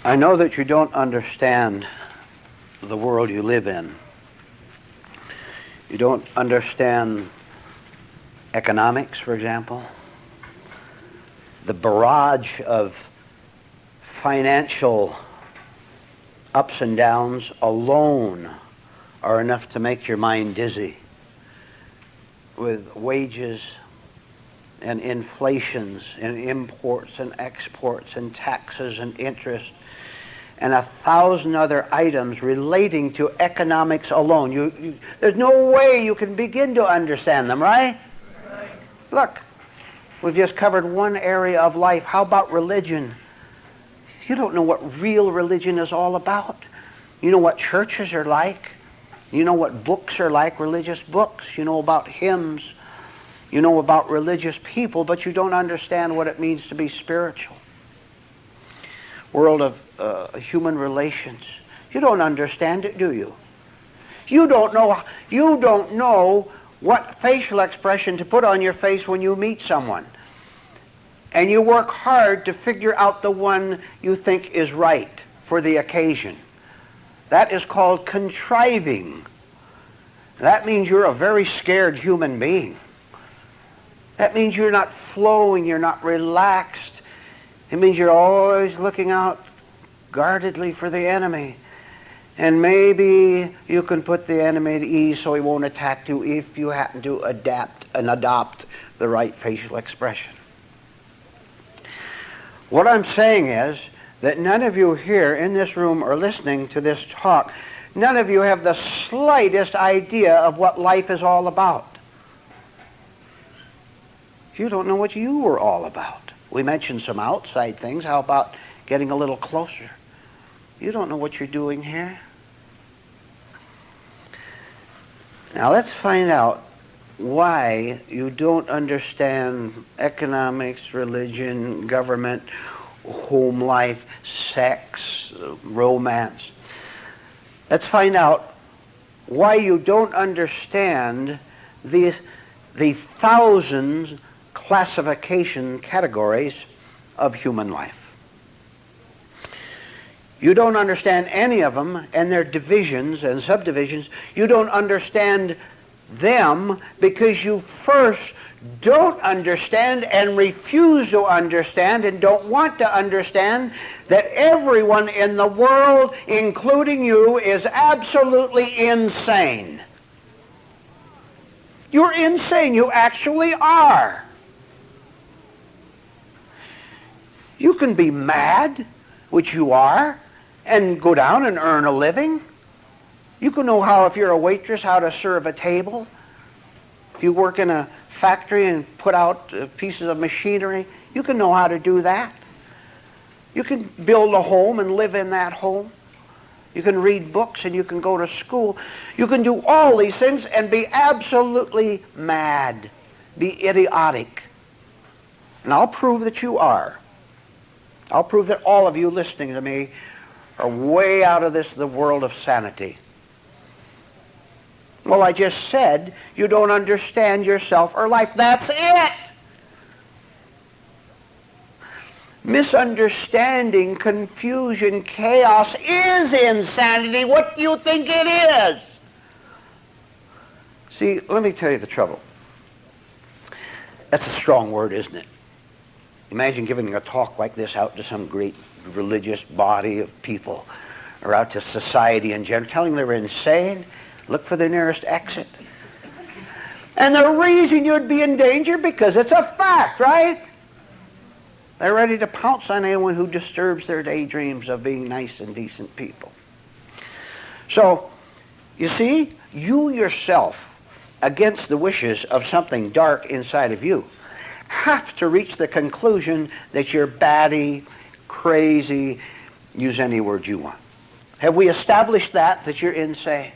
I know that you don't understand the world you live in. You don't understand economics, for example. The barrage of financial ups and downs alone are enough to make your mind dizzy, with wages and inflations and imports and exports and taxes and interest and 1,000 other items relating to economics alone. There's no way you can begin to understand them, right? Look, we've just covered one area of life. How about religion? You don't know what real religion is all about. You know what churches are like. You know what books are like, religious books. You know about hymns. You know about religious people, but you don't understand what it means to be spiritual. World of human relations. You don't understand it, do you? You don't know what facial expression to put on your face when you meet someone. And you work hard to figure out the one you think is right for the occasion. That is called contriving. That means you're a very scared human being. That means you're not flowing, you're not relaxed. It means you're always looking out guardedly for the enemy. And maybe you can put the enemy at ease so he won't attack you if you happen to adopt the right facial expression. What I'm saying is that none of you here in this room or listening to this talk, none of you have the slightest idea of what life is all about. You don't know what you were all about. We mentioned some outside things. How about getting a little closer? You don't know what you're doing here. Now let's find out why you don't understand economics, religion, government, home life, sex, romance. Let's find out why you don't understand the thousands classification categories of human life. You don't understand any of them and their divisions and subdivisions. You don't understand them because you first don't understand and refuse to understand and don't want to understand that everyone in the world, including you, is absolutely insane. You're insane. You actually are. You can be mad, which you are, and go down and earn a living. You can know how, if you're a waitress, how to serve a table. If you work in a factory and put out pieces of machinery, you can know how to do that. You can build a home and live in that home. You can read books and you can go to school. You can do all these things and be absolutely mad, be idiotic. And I'll prove that you are. I'll prove that all of you listening to me are way out of the world of sanity. Well, I just said you don't understand yourself or life. That's it. Misunderstanding, confusion, chaos is insanity. What do you think it is? See, let me tell you the trouble. That's a strong word, isn't it? Imagine giving a talk like this out to some great religious body of people or out to society in general, telling them they're insane. Look for the nearest exit. And the reason you'd be in danger, because it's a fact, right? They're ready to pounce on anyone who disturbs their daydreams of being nice and decent people. So, you see, you yourself, against the wishes of something dark inside of you, have to reach the conclusion that you're batty, crazy, use any word you want. Have we established that you're insane?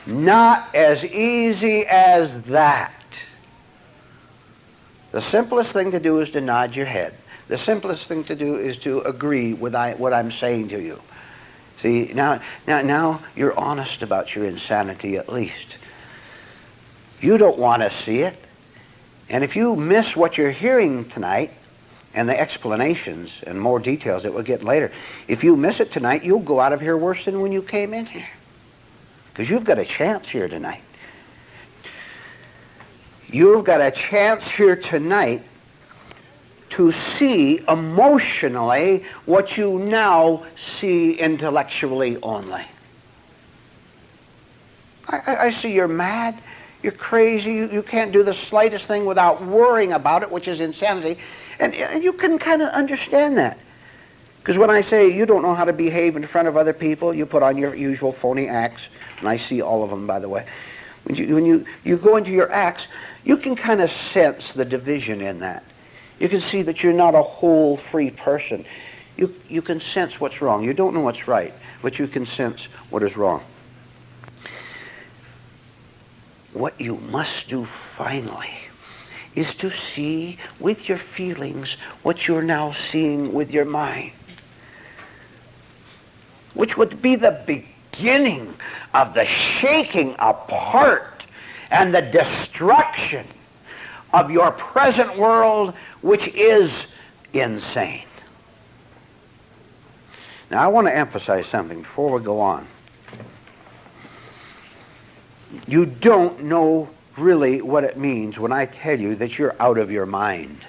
Not as easy as that. The simplest thing to do is to nod your head. The simplest thing to do is to agree with what I'm saying to you. See, now you're honest about your insanity at least. You don't want to see it. And if you miss what you're hearing tonight, and the explanations and more details that we'll get later. If you miss it tonight, you'll go out of here worse than when you came in here. Because you've got a chance here tonight. You've got a chance here tonight to see emotionally what you now see intellectually only. I see you're mad, you're crazy, you can't do the slightest thing without worrying about it, which is insanity. And you can kind of understand that. Because when I say you don't know how to behave in front of other people, you put on your usual phony acts, and I see all of them, by the way. When you go into your acts, you can kind of sense the division in that. You can see that you're not a whole, free person. You can sense what's wrong. You don't know what's right, but you can sense what is wrong. What you must do finally is to see with your feelings what you're now seeing with your mind, which would be the beginning of the shaking apart and the destruction of your present world, which is insane. Now, I want to emphasize something before we go on. You don't know really what it means when I tell you that you're out of your mind.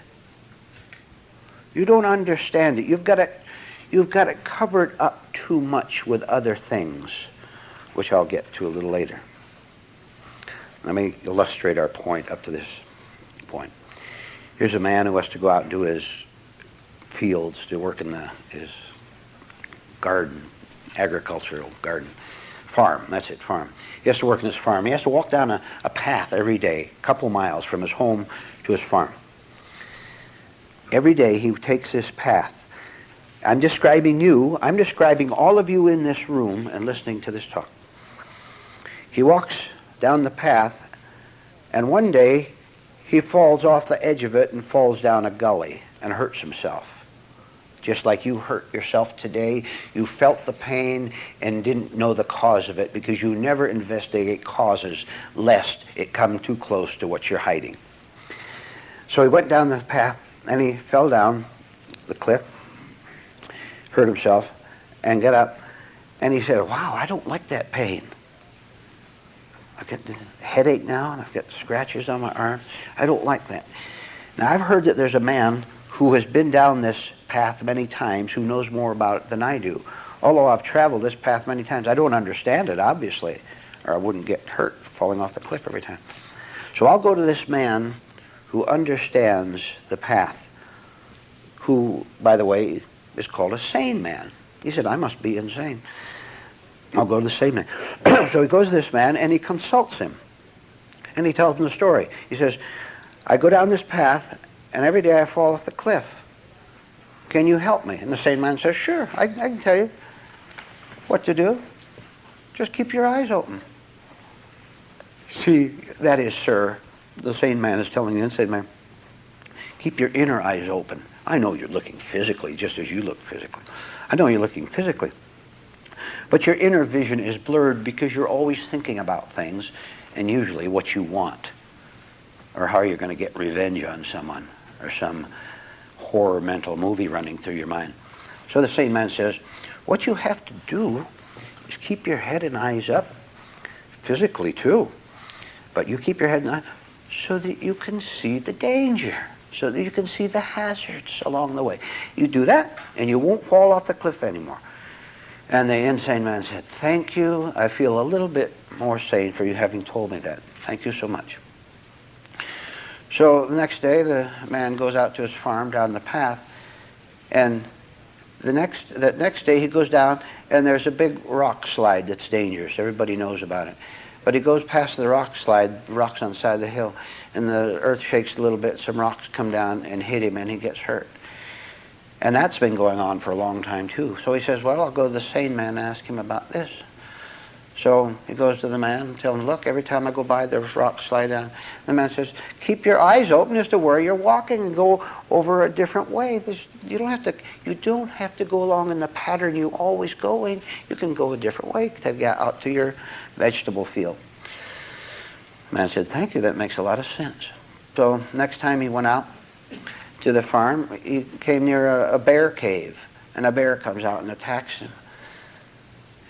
You don't understand it. You've got it covered up too much with other things, which I'll get to a little later. Let me illustrate our point up to this point. Here's a man who has to go out and do his fields, to work in his garden, agricultural garden. Farm, that's it, farm. He has to work in his farm. He has to walk down a path every day, a couple miles from his home to his farm. Every day he takes this path. I'm describing all of you in this room and listening to this talk. He walks down the path, and one day he falls off the edge of it and falls down a gully and hurts himself. Just like you hurt yourself today, you felt the pain and didn't know the cause of it because you never investigate causes lest it come too close to what you're hiding. So he went down the path and he fell down the cliff, hurt himself, and got up, and he said, wow, I don't like that pain. I've got the headache now, and I've got scratches on my arm. I don't like that. Now, I've heard that there's a man who has been down this path many times who knows more about it than I do. Although I've traveled this path many times, I don't understand it, obviously, or I wouldn't get hurt falling off the cliff every time. So I'll go to this man who understands the path, who, by the way, is called a sane man. He said, I must be insane. I'll go to the sane man. So he goes to this man and he consults him. And he tells him the story. He says, I go down this path and every day I fall off the cliff. Can you help me? And the sane man says, sure, I can tell you what to do. Just keep your eyes open. See, that is, sir, the sane man is telling the insane man, keep your inner eyes open. I know you're looking physically, just as you look physically. I know you're looking physically. But your inner vision is blurred because you're always thinking about things, and usually what you want, or how you're going to get revenge on someone, or some horror mental movie running through your mind. So the same man says, what you have to do is keep your head and eyes up, physically too, but you keep your head and eyes so that you can see the danger, so that you can see the hazards along the way. You do that, and you won't fall off the cliff anymore. And the insane man said, thank you. I feel a little bit more sane for you having told me that. Thank you so much. So the next day, the man goes out to his farm down the path, and the next day he goes down, and there's a big rock slide that's dangerous. Everybody knows about it. But he goes past the rock slide, the rocks on the side of the hill, and the earth shakes a little bit. Some rocks come down and hit him, and he gets hurt. And that's been going on for a long time, too. So he says, well, I'll go to the sane man and ask him about this. So he goes to the man and tells him, look, every time I go by, there's rocks slide down. The man says, keep your eyes open as to where you're walking and go over a different way. You don't have to go along in the pattern you always go in. You can go a different way to get out to your vegetable field. The man said, thank you, that makes a lot of sense. So next time he went out to the farm, he came near a bear cave, and a bear comes out and attacks him.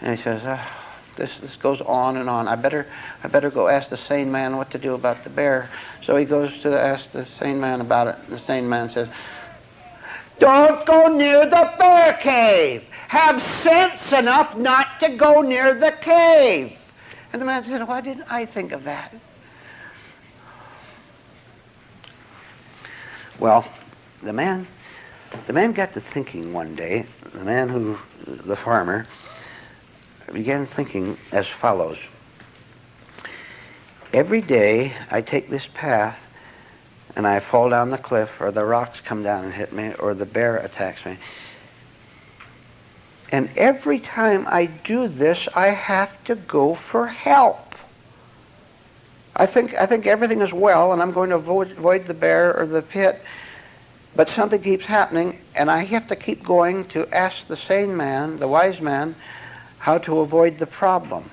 And he says, this goes on and on. I better go ask the sane man what to do about the bear. So he goes to ask the sane man about it. The sane man says, don't go near the bear cave. Have sense enough not to go near the cave. And the man said, why didn't I think of that? Well, the man got to thinking one day, the farmer, began thinking as follows. Every day I take this path and I fall down the cliff, or the rocks come down and hit me, or the bear attacks me. And every time I do this, I have to go for help. I think everything is well, and I'm going to avoid the bear or the pit, but something keeps happening, and I have to keep going to ask the sane man, the wise man, how to avoid the problem.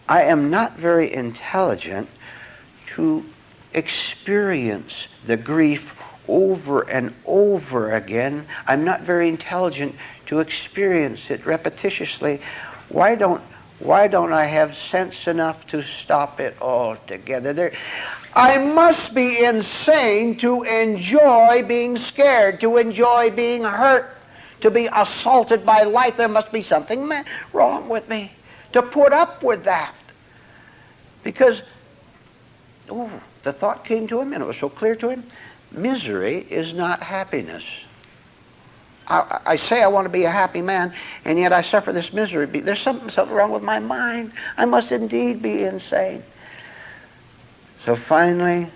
I am not very intelligent to experience the grief over and over again. I'm not very intelligent to experience it repetitiously. Why don't I have sense enough to stop it altogether? I must be insane to enjoy being scared, to enjoy being hurt, to be assaulted by life. There must be something wrong with me to put up with that. Because the thought came to him, and it was so clear to him, misery is not happiness. I say I want to be a happy man, and yet I suffer this misery. There's something wrong with my mind. I must indeed be insane. So finally,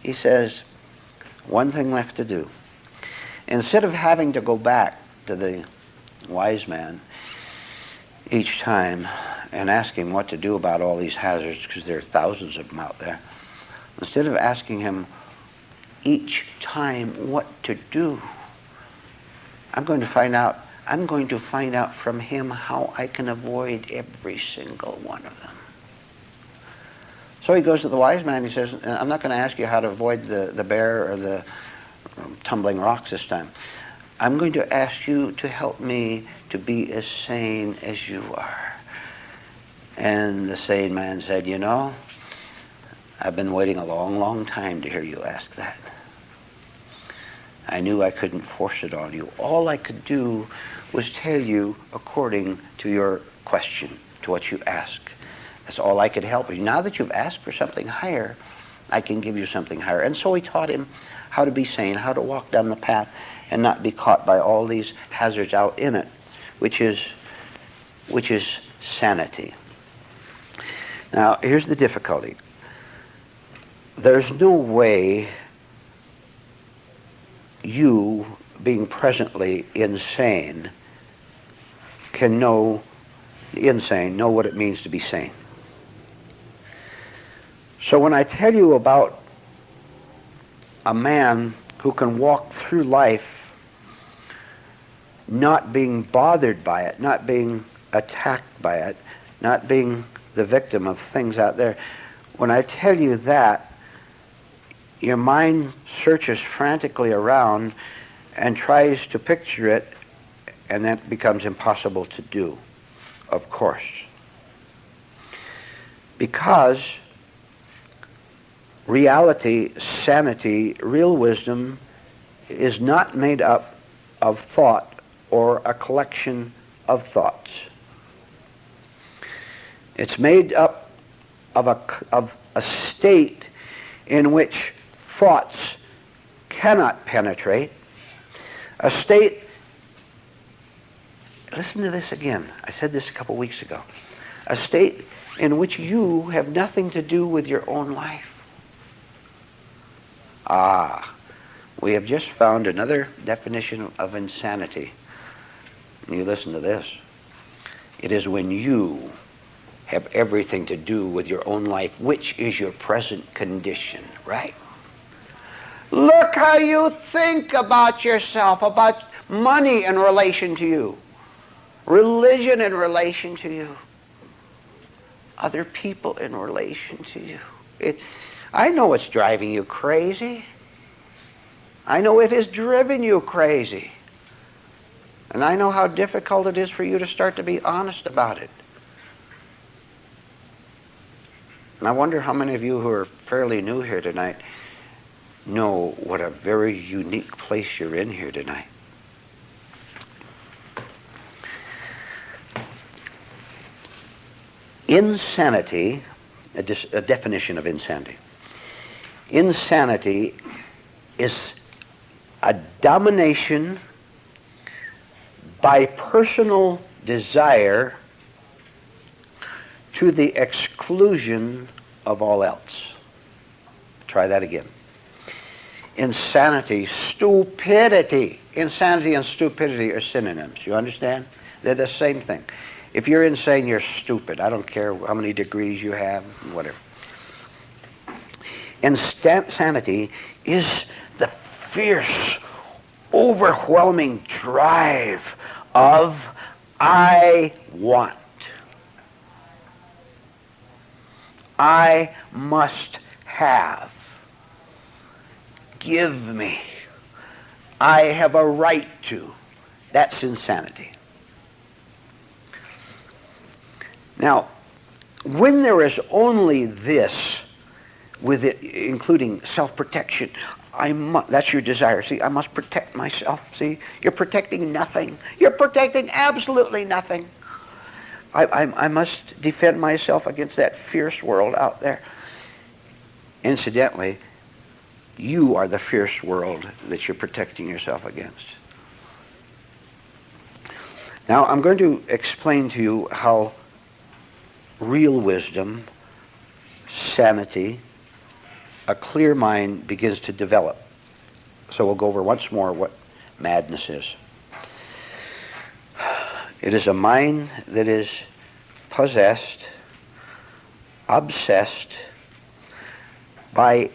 he says, one thing left to do. Instead of having to go back to the wise man each time and ask him what to do about all these hazards, because there are thousands of them out there, instead of asking him each time what to do, I'm going to find out from him how I can avoid every single one of them. So he goes to the wise man. He says, I'm not going to ask you how to avoid the bear or the tumbling rocks this time. I'm going to ask you to help me to be as sane as you are. And the sane man said, you know, I've been waiting a long, long time to hear you ask that. I knew I couldn't force it on you. All I could do was tell you according to your question, to what you ask. That's all I could help you. Now that you've asked for something higher, I can give you something higher. And so he taught him how to be sane, how to walk down the path and not be caught by all these hazards out in it, which is sanity. Now, here's the difficulty. There's no way you, being presently insane, can know what it means to be sane. So when I tell you about a man who can walk through life not being bothered by it, not being attacked by it, not being the victim of things out there, when I tell you that, your mind searches frantically around and tries to picture it, and that becomes impossible to do, of course. Because reality, sanity, real wisdom is not made up of thought or a collection of thoughts. It's made up of a state in which thoughts cannot penetrate, a state, listen to this again, I said this a couple weeks ago, a state in which you have nothing to do with your own life. We have just found another definition of insanity. You listen to this. It is when you have everything to do with your own life, which is your present condition, right? Look how you think about yourself, about money in relation to you, religion in relation to you, other people in relation to you. I know it's driving you crazy. I know it has driven you crazy. And I know how difficult it is for you to start to be honest about it. And I wonder how many of you who are fairly new here tonight know what a very unique place you're in here tonight. Insanity, a definition of insanity. Insanity is a domination by personal desire to the exclusion of all else. Try that again. Insanity, stupidity. Insanity and stupidity are synonyms. You understand? They're the same thing. If you're insane, you're stupid. I don't care how many degrees you have, whatever. Insanity is the fierce, overwhelming drive of I want. I must have. Give me. I have a right to. That's insanity. Now, when there is only this, with it including self-protection, that's your desire. See, I must protect myself. See, you're protecting nothing. You're protecting absolutely nothing. I must defend myself against that fierce world out there. Incidentally, you are the fierce world that you're protecting yourself against. Now, I'm going to explain to you how real wisdom, sanity, a clear mind begins to develop. So we'll go over once more what madness is. It is a mind that is possessed, obsessed by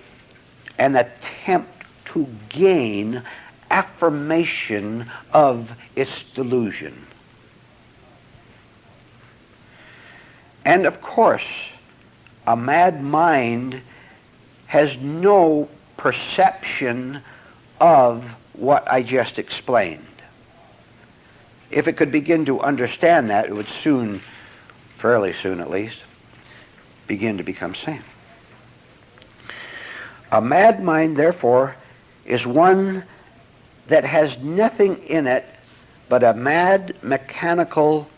an attempt to gain affirmation of its delusion. And of course, a mad mind has no perception of what I just explained. If it could begin to understand that, it would soon, fairly soon at least, begin to become sane. A mad mind, therefore, is one that has nothing in it but a mad mechanical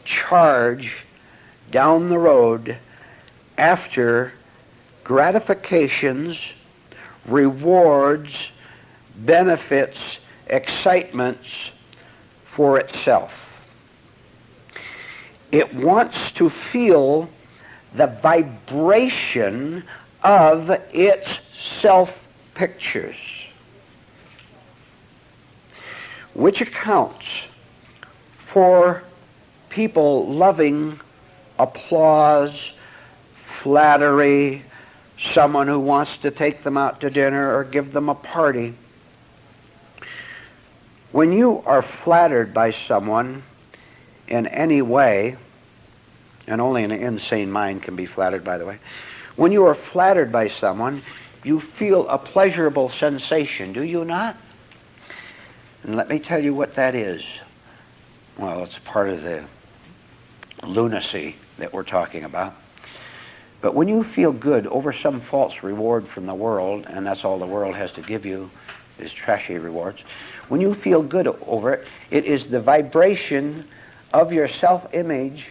charge down the road after gratifications, rewards, benefits, excitements for itself. It wants to feel the vibration of its self-pictures, which accounts for people loving applause, flattery, someone who wants to take them out to dinner or give them a party. When you are flattered by someone in any way, and only an insane mind can be flattered, by the way, when you are flattered by someone, you feel a pleasurable sensation, do you not? And let me tell you what that is. Well, it's part of the lunacy that we're talking about. But when you feel good over some false reward from the world, and that's all the world has to give you is trashy rewards, when you feel good over it, it is the vibration of your self-image,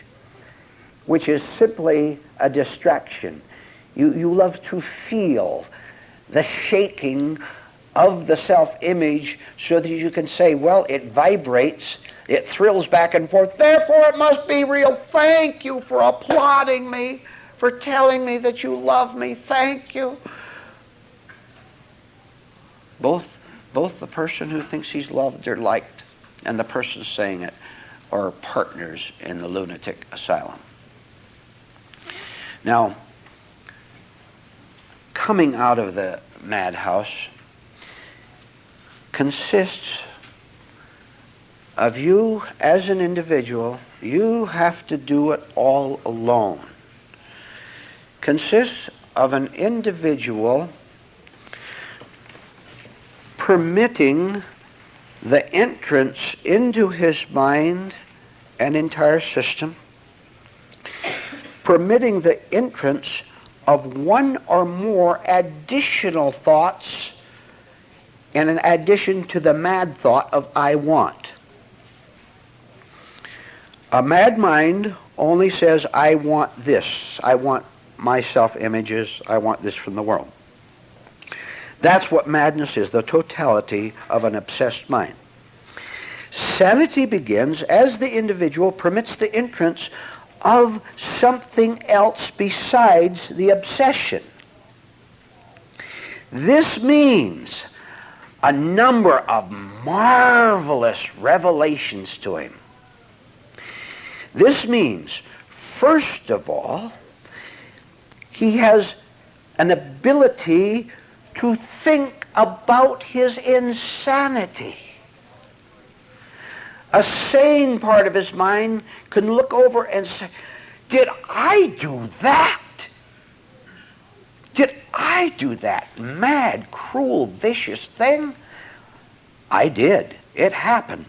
which is simply a distraction. You love to feel the shaking of the self-image so that you can say, well, it vibrates, it thrills back and forth, therefore it must be real. Thank you for applauding me, for telling me that you love me. Thank you. Both the person who thinks he's loved or liked and the person saying it are partners in the lunatic asylum. Now, coming out of the madhouse consists of you as an individual. You have to do it all alone. Consists of an individual permitting the entrance into his mind and entire system, permitting the entrance of one or more additional thoughts in addition to the mad thought of I want. A mad mind only says, I want this. I want my self-images. I want this from the world. That's what madness is, the totality of an obsessed mind. Sanity begins as the individual permits the entrance of something else besides the obsession. This means a number of marvelous revelations to him. This means, first of all, he has an ability to think about his insanity. A sane part of his mind can look over and say, did I do that? Did I do that mad, cruel, vicious thing? I did. It happened.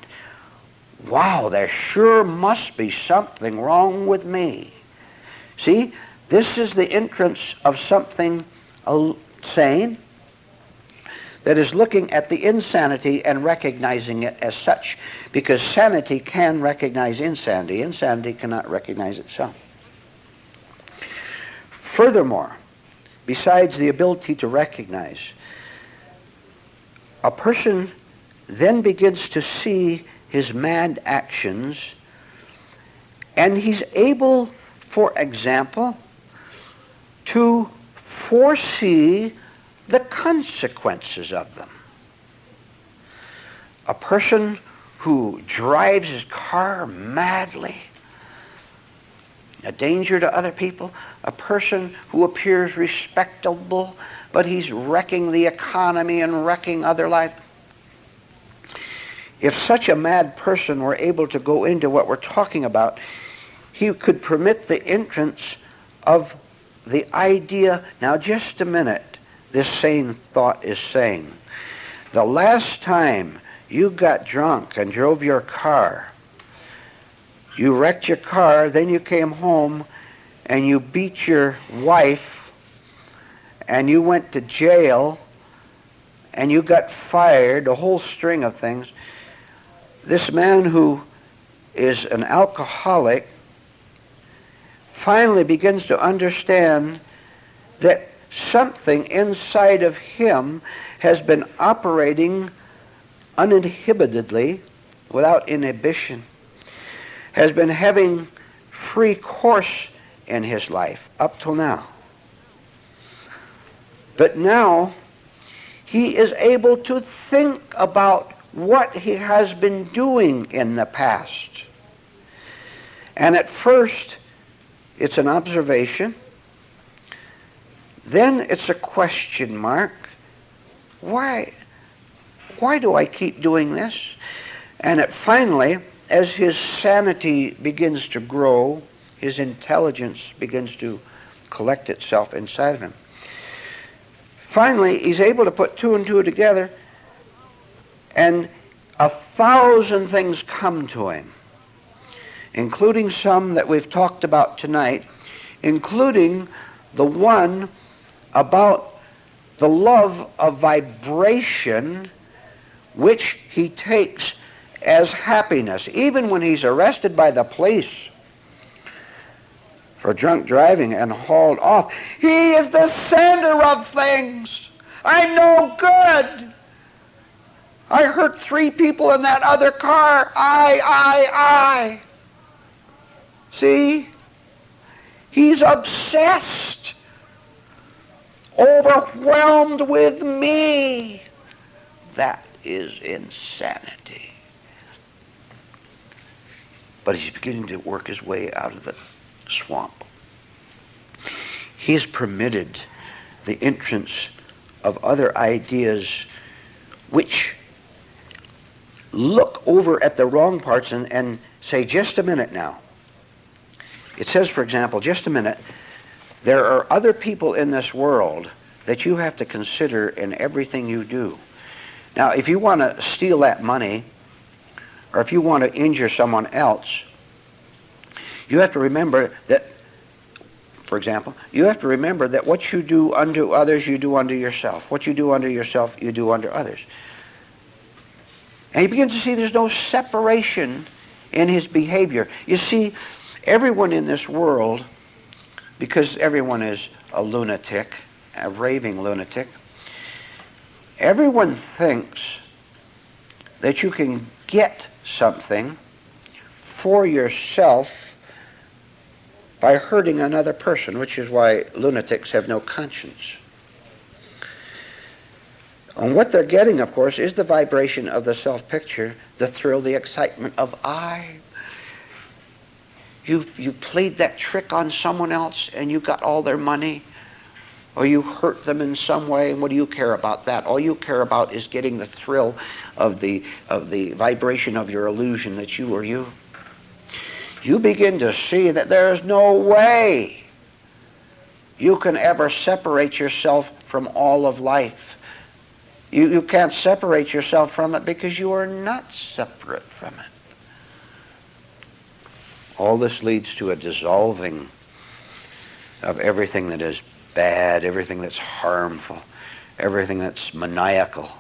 Wow, there sure must be something wrong with me. See, this is the entrance of something sane that is looking at the insanity and recognizing it as such, because sanity can recognize insanity. Insanity cannot recognize itself. Furthermore, besides the ability to recognize, a person then begins to see his mad actions, and he's able, for example, to foresee the consequences of them. A person who drives his car madly, a danger to other people, a person who appears respectable, but he's wrecking the economy and wrecking other life. If such a mad person were able to go into what we're talking about, he could permit the entrance of the idea, now just a minute, this sane thought is saying, the last time you got drunk and drove your car, you wrecked your car, then you came home and you beat your wife and you went to jail and you got fired, a whole string of things. This man who is an alcoholic finally begins to understand that something inside of him has been operating uninhibitedly, without inhibition, has been having free course in his life up till now. But now he is able to think about what he has been doing in the past. And at first, it's an observation. Then it's a question mark. Why do I keep doing this? And finally, as his sanity begins to grow, his intelligence begins to collect itself inside of him. Finally, he's able to put two and two together, and 1,000 things come to him, including some that we've talked about tonight, including the one about the love of vibration, which he takes as happiness. Even when he's arrested by the police for drunk driving and hauled off, he is the center of things. I'm no good. I hurt 3 people in that other car. I. See? He's obsessed, overwhelmed with me. That is insanity. But he's beginning to work his way out of the swamp. He has permitted the entrance of other ideas which look over at the wrong parts and say, just a minute now. It says, for example, just a minute, There are other people in this world that you have to consider in everything you do. Now, if you want to steal that money, or if you want to injure someone else, you have to remember that, for example, you have to remember that what you do unto others, you do unto yourself. What you do unto yourself, you do unto others. And you begin to see there's no separation in his behavior. You see, everyone in this world, because everyone is a lunatic, a raving lunatic, everyone thinks that you can get something for yourself by hurting another person, which is why lunatics have no conscience. And what they're getting, of course, is the vibration of the self-picture, the thrill, the excitement of I. You played that trick on someone else and you got all their money, or you hurt them in some way, and what do you care about that? All you care about is getting the thrill of the vibration of your illusion that you are you. You begin to see that there is no way you can ever separate yourself from all of life. You can't separate yourself from it because you are not separate from it. All this leads to a dissolving of everything that is bad, everything that's harmful, everything that's maniacal.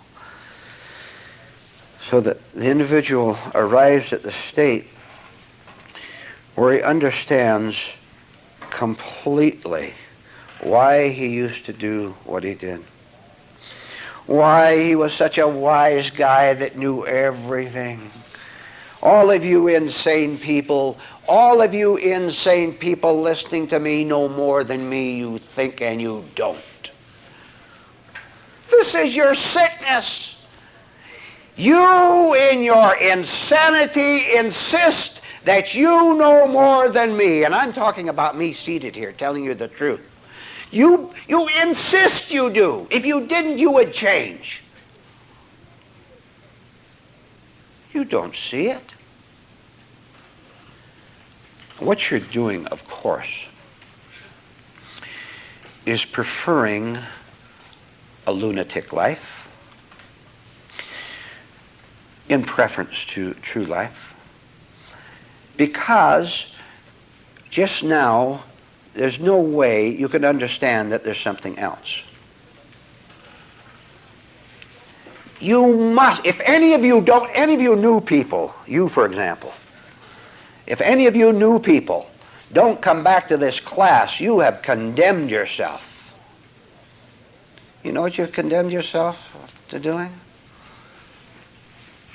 So that the individual arrives at the state where he understands completely why he used to do what he did. Why he was such a wise guy that knew everything. All of you insane people listening to me know more than me, you think and you don't. This is your sickness. You, in your insanity, insist that you know more than me. And I'm talking about me seated here, telling you the truth. You insist you do. If you didn't, you would change. You don't see it. What you're doing, of course, is preferring a lunatic life in preference to true life, because just now there's no way you can understand that there's something else. You must, if any of you new people, you for example, if any of you new people don't come back to this class, you have condemned yourself. You know what you've condemned yourself to doing?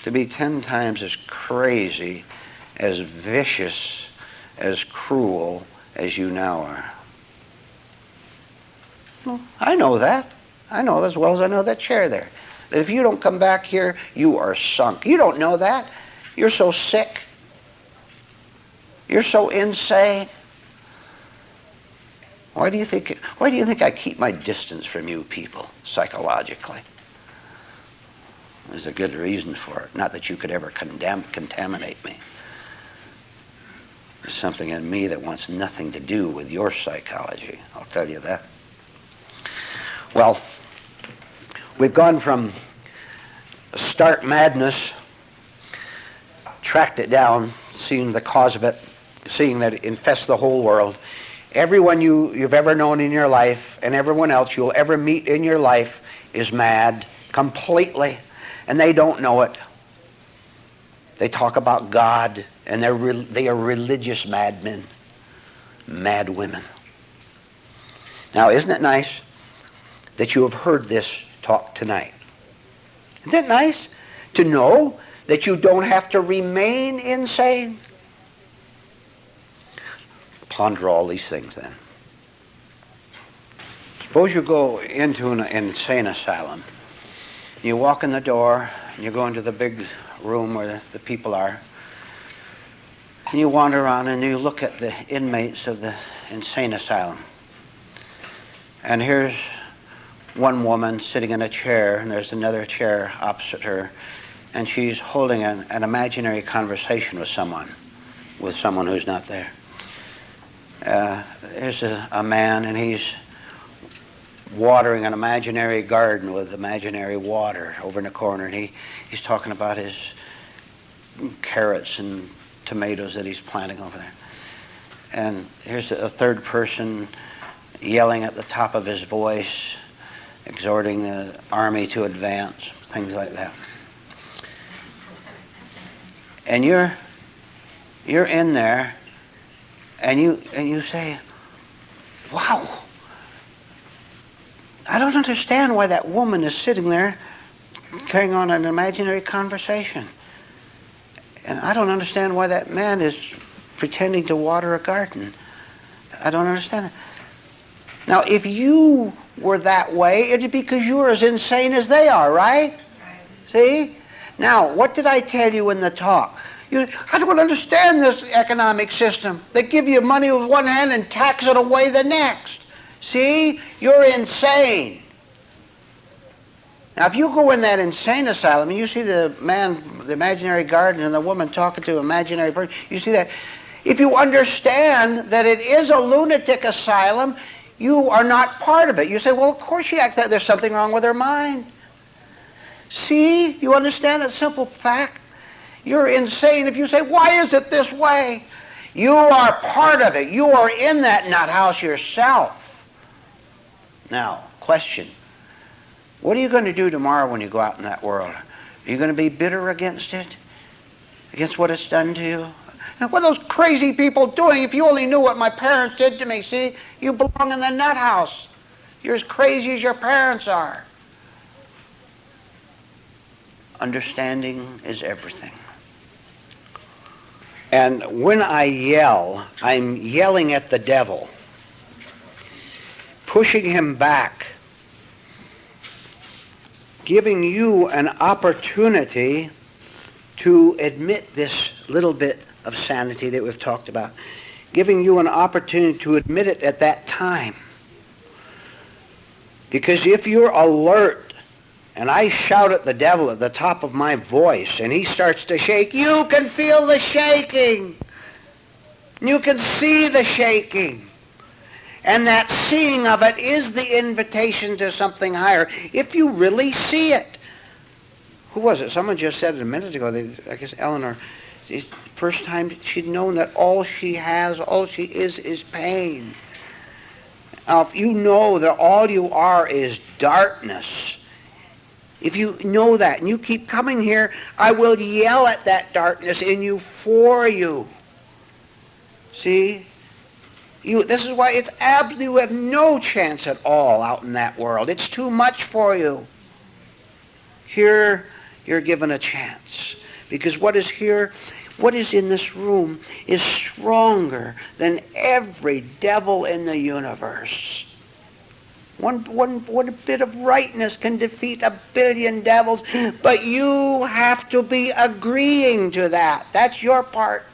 To be 10 times as crazy, as vicious, as cruel as you now are. Well, I know that. I know as well as I know that chair there. That if you don't come back here, you are sunk. You don't know that. You're so sick. You're so insane. Why do you think I keep my distance from you people psychologically? There's a good reason for it. Not that you could ever contaminate me. There's something in me that wants nothing to do with your psychology. I'll tell you that. Well, we've gone from stark madness, tracked it down, seeing the cause of it, seeing that it infests the whole world. Everyone you've ever known in your life and everyone else you'll ever meet in your life is mad completely, and they don't know it. They talk about God, and they are religious madmen, mad women. Now, isn't it nice that you have heard this talk tonight? Isn't it nice to know that you don't have to remain insane? Ponder all these things then. Suppose you go into an insane asylum. You walk in the door, and you go into the big room where the people are, and you wander around and you look at the inmates of the insane asylum. And here's one woman sitting in a chair, and there's another chair opposite her, and she's holding an imaginary conversation with someone who's not there. There's a man, and he's watering an imaginary garden with imaginary water over in the corner, and he's talking about his carrots and tomatoes that he's planting over there. And here's a third person yelling at the top of his voice, exhorting the army to advance, things like that. And you're in there, and you say, wow, I don't understand why that woman is sitting there carrying on an imaginary conversation. And I don't understand why that man is pretending to water a garden. I don't understand it. Now, if you were that way, it'd be because you were as insane as they are, right? Right. See? Now, what did I tell you in the talk? I don't understand this economic system. They give you money with one hand and tax it away the next. See? You're insane. Now, if you go in that insane asylum and you see the man, the imaginary garden, and the woman talking to an imaginary person, you see that. If you understand that it is a lunatic asylum, you are not part of it. You say, well, of course she acts that. There's something wrong with her mind. See? You understand that simple fact? You're insane if you say, why is it this way? You are part of it. You are in that nut house yourself. Now, question. What are you going to do tomorrow when you go out in that world? Are you going to be bitter against it? Against what it's done to you? And what are those crazy people doing? If you only knew what my parents did to me, see? You belong in the nut house. You're as crazy as your parents are. Understanding is everything. And when I yell, I'm yelling at the devil, pushing him back, giving you an opportunity to admit this little bit of sanity that we've talked about, giving you an opportunity to admit it at that time. Because if you're alert, and I shout at the devil at the top of my voice, and he starts to shake, you can feel the shaking. You can see the shaking. And that seeing of it is the invitation to something higher, if you really see it. Who was it? Someone just said it a minute ago, I guess Eleanor, first time she'd known that all she has, all she is pain. Now, if you know that all you are is darkness, if you know that and you keep coming here, I will yell at that darkness in you for you. See? This is why it's absolutely, you have no chance at all out in that world. It's too much for you. Here, you're given a chance. Because what is here, what is in this room is stronger than every devil in the universe. One bit of rightness can defeat 1 billion devils, but you have to be agreeing to that. That's your part,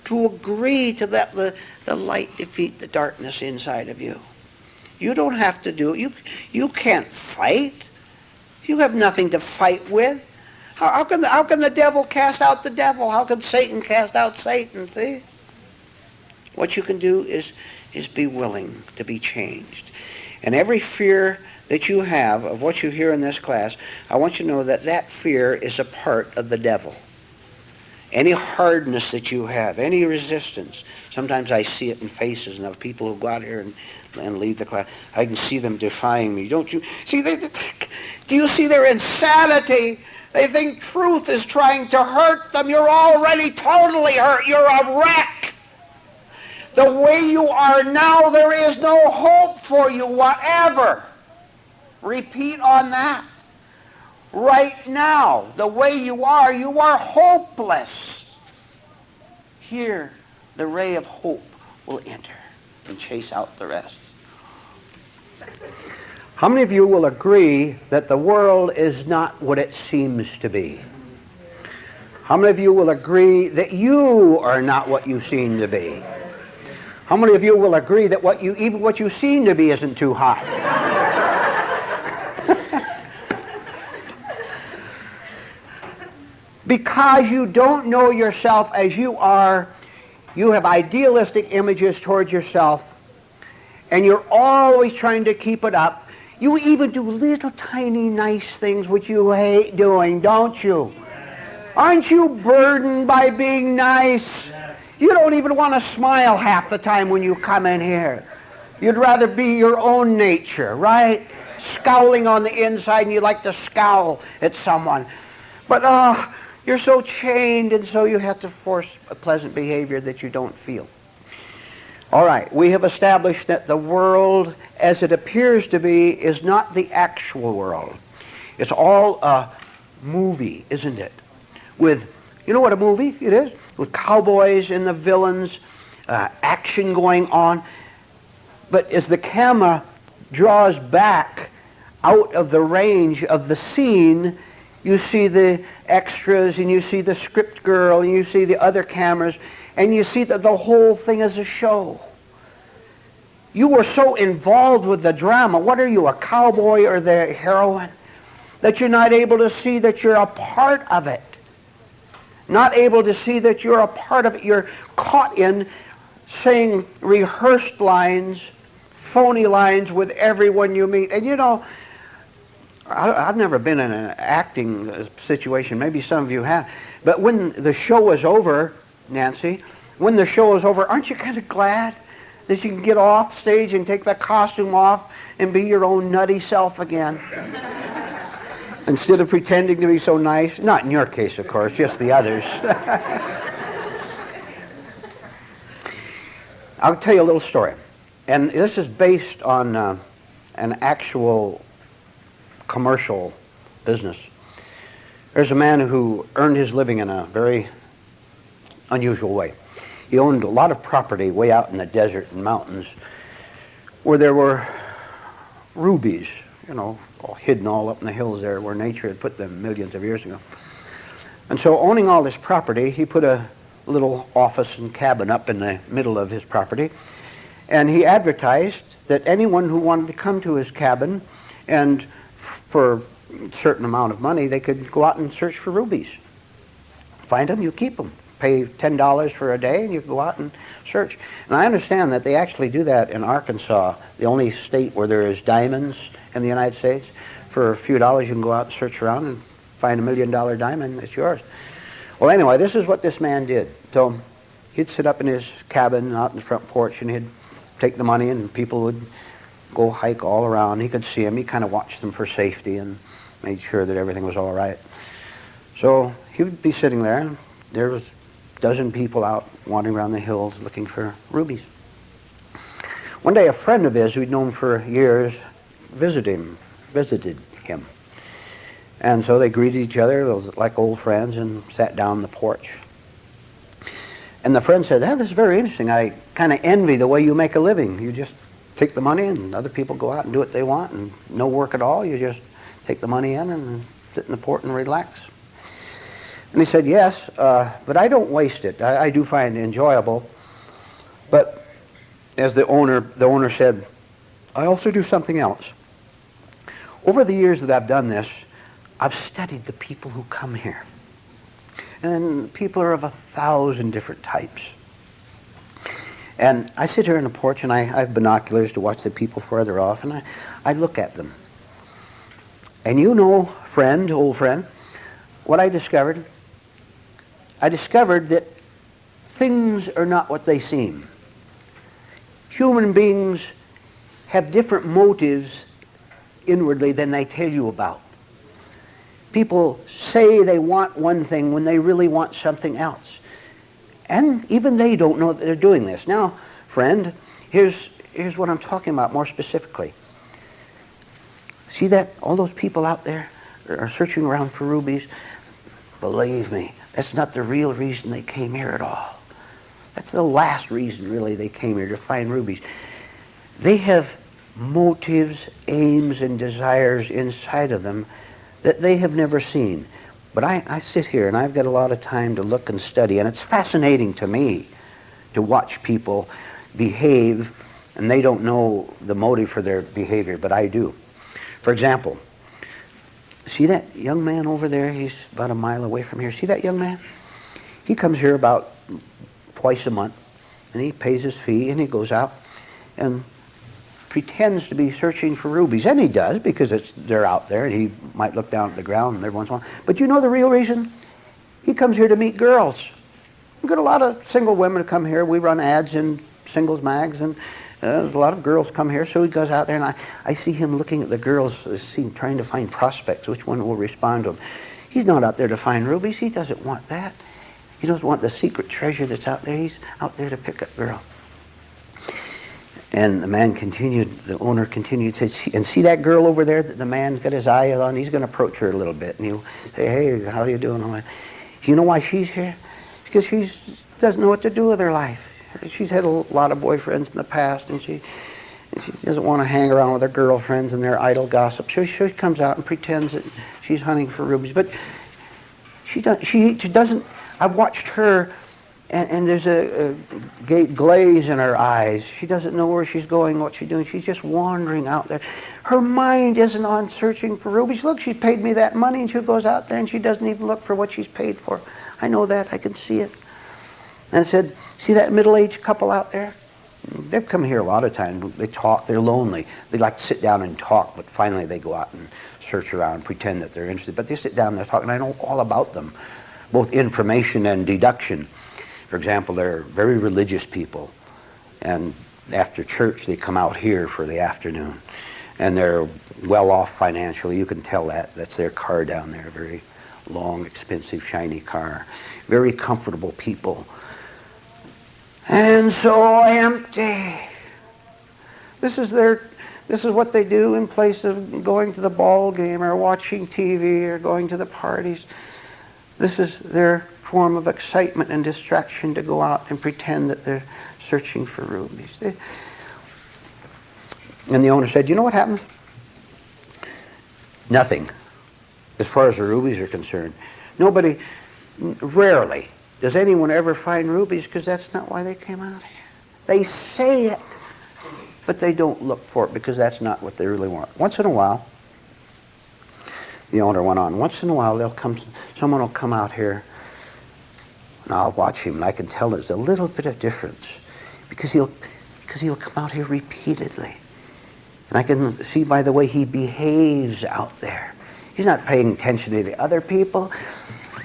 to agree to let the light defeat the darkness inside of you. You don't have to do it. You can't fight. You have nothing to fight with. How can the devil cast out the devil? How can Satan cast out Satan, see? What you can do is be willing to be changed. And every fear that you have of what you hear in this class, I want you to know that that fear is a part of the devil. Any hardness that you have, any resistance, sometimes I see it in faces of people who go out here and leave the class. I can see them defying me. Don't you see? Do you see their insanity? They think truth is trying to hurt them. You're already totally hurt. You're a wreck. The way you are now, there is no hope for you whatever. Repeat on that. Right now, the way you are hopeless. Here, the ray of hope will enter and chase out the rest. How many of you will agree that the world is not what it seems to be? How many of you will agree that you are not what you seem to be? How many of you will agree that even what you seem to be isn't too hot? Because you don't know yourself as you are, You have idealistic images towards yourself, and you're always trying to keep it up. You even do little tiny nice things which you hate doing, don't you? Aren't you burdened by being nice? You don't even want to smile half the time when you come in here. You'd rather be your own nature, right? Scowling on the inside, and you like to scowl at someone. But you're so chained, and so you have to force a pleasant behavior that you don't feel. All right, we have established that the world as it appears to be is not the actual world. It's all a movie, isn't it? With, you know what a movie it is? With cowboys and the villains, action going on. But as the camera draws back out of the range of the scene, you see the extras, and you see the script girl, and you see the other cameras, and you see that the whole thing is a show. You were so involved with the drama. What are you, a cowboy or the heroine? That you're not able to see that you're a part of it. Not able to see that you're a part of it. You're caught in saying rehearsed lines, phony lines with everyone you meet. And you know, I've never been in an acting situation. Maybe some of you have. But when the show is over, Nancy, when the show is over, aren't you kind of glad that you can get off stage and take that costume off and be your own nutty self again? Instead of pretending to be so nice. Not in your case, of course, just the others. I'll tell you a little story. And this is based on an actual commercial business. There's a man who earned his living in a very unusual way. He owned a lot of property way out in the desert and mountains where there were rubies, you know, all hidden all up in the hills there where nature had put them millions of years ago. And so owning all this property, he put a little office and cabin up in the middle of his property, and he advertised that anyone who wanted to come to his cabin, and for a certain amount of money, they could go out and search for rubies. Find them, you keep them. Pay $10 for a day, and you can go out and search. And I understand that they actually do that in Arkansas, the only state where there is diamonds in the United States. For a few dollars, you can go out and search around and find $1 million diamond. It's yours. Well, anyway, this is what this man did. So he'd sit up in his cabin out in the front porch, and he'd take the money, and people would go hike all around. He could see them. He kind of watched them for safety and made sure that everything was all right. So he would be sitting there, and there was a dozen people out wandering around the hills looking for rubies. One day, a friend of his who'd known for years visited him. And so they greeted each other like old friends and sat down on the porch. And the friend said, "This is very interesting. I kind of envy the way you make a living. You just take the money and other people go out and do what they want and no work at all. You just take the money in and sit in the port and relax." And he said, "Yes, but I don't waste it. I do find it enjoyable. But as the owner said, I also do something else. Over the years that I've done this, I've studied the people who come here. And people are of 1,000 different types. And I sit here on the porch, and I have binoculars to watch the people further off, and I look at them. And you know, old friend, what I discovered? I discovered that things are not what they seem. Human beings have different motives inwardly than they tell you about. People say they want one thing when they really want something else. And even they don't know that they're doing this. Now, friend, here's what I'm talking about more specifically. See that? All those people out there are searching around for rubies. Believe me, that's not the real reason they came here at all. That's the last reason, really, they came here, to find rubies. They have motives, aims, and desires inside of them that they have never seen. But I sit here, and I've got a lot of time to look and study, and it's fascinating to me to watch people behave, and they don't know the motive for their behavior, but I do. For example, see that young man over there? He's about a mile away from here. See that young man? He comes here about twice a month, And he pays his fee, and he goes out and pretends to be searching for rubies. And he does, because they're out there, and he might look down at the ground every once in a while. But you know the real reason? He comes here to meet girls. We've got a lot of single women who come here. We run ads in singles mags, and there's a lot of girls come here. So he goes out there, and I see him looking at the girls, trying to find prospects, which one will respond to him. He's not out there to find rubies. He doesn't want that. He doesn't want the secret treasure that's out there. He's out there to pick up girls. And the man continued, the owner continued to say, and see that girl over there that the man's got his eye on? He's going to approach her a little bit, and he'll say, hey, how are you doing? All that. You know why she's here? Because she doesn't know what to do with her life. She's had a lot of boyfriends in the past, and she doesn't want to hang around with her girlfriends and their idle gossip. So she comes out and pretends that she's hunting for rubies. But she doesn't. I've watched her, and there's a glaze in her eyes. She doesn't know where she's going, what she's doing. She's just wandering out there. Her mind isn't on searching for rubies. Look, she paid me that money, and she goes out there, and she doesn't even look for what she's paid for. I know that. I can see it. And I said, see that middle-aged couple out there? They've come here a lot of times. They talk. They're lonely. They like to sit down and talk, but finally they go out and search around and pretend that they're interested. But they sit down and they're talking. I know all about them, both information and deduction. For example, they're very religious people, and after church they come out here for the afternoon, and they're well off financially. You can tell that. That's their car down there, a very long, expensive, shiny car. Very comfortable people. And so empty. This is what they do in place of going to the ball game or watching TV or going to the parties. This is their form of excitement and distraction, to go out and pretend that they're searching for rubies. And the owner said, you know what happens? Nothing, as far as the rubies are concerned. Rarely does anyone ever find rubies, because that's not why they came out here. They say it, but they don't look for it, because that's not what they really want. Once in a while, the owner went on, once in a while someone will come out here, and I'll watch him, and I can tell there's a little bit of difference, because he'll come out here repeatedly. And I can see by the way he behaves out there. He's not paying attention to the other people.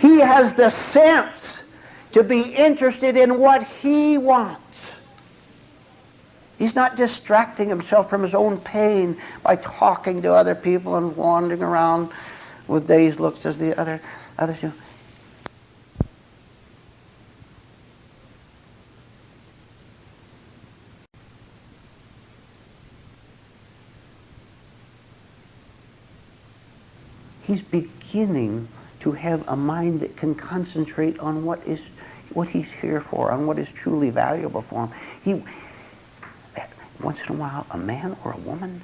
He has the sense to be interested in what he wants. He's not distracting himself from his own pain by talking to other people and wandering around with dazed looks as the others do. He's beginning to have a mind that can concentrate on what he's here for, on what is truly valuable for him. Once in a while, a man or a woman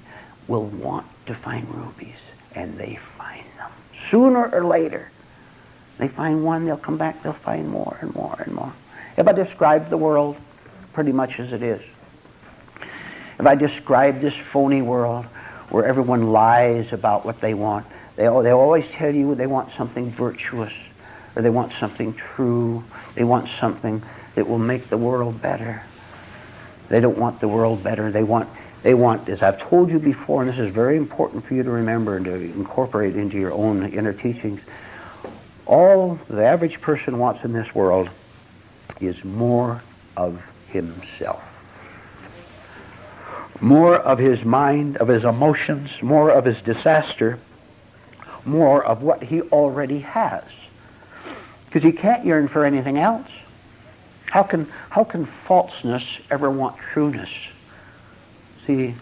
will want to find rubies, and they find them. Sooner or later, they find one, they'll come back, they'll find more and more and more. If I describe the world pretty much as it is, if I describe this phony world where everyone lies about what they want, they always tell you they want something virtuous, or they want something true. They want something that will make the world better. They don't want the world better. They want, as I've told you before, and this is very important for you to remember and to incorporate into your own inner teachings, all the average person wants in this world is more of himself. More of his mind, of his emotions, more of his disaster, more of what he already has. Because he can't yearn for anything else. How can falseness ever want trueness? See,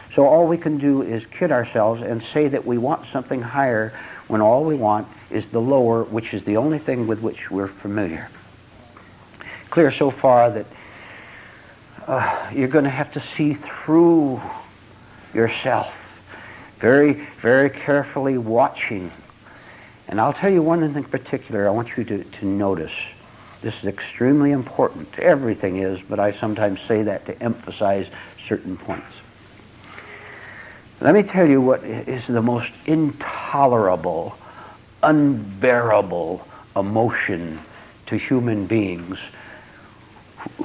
so all we can do is kid ourselves and say that we want something higher when all we want is the lower, which is the only thing with which we're familiar. Clear so far that you're going to have to see through yourself, very, very carefully watching. And I'll tell you one thing in particular I want you to notice. This is extremely important. Everything is, but I sometimes say that to emphasize certain points. Let me tell you what is the most intolerable, unbearable emotion to human beings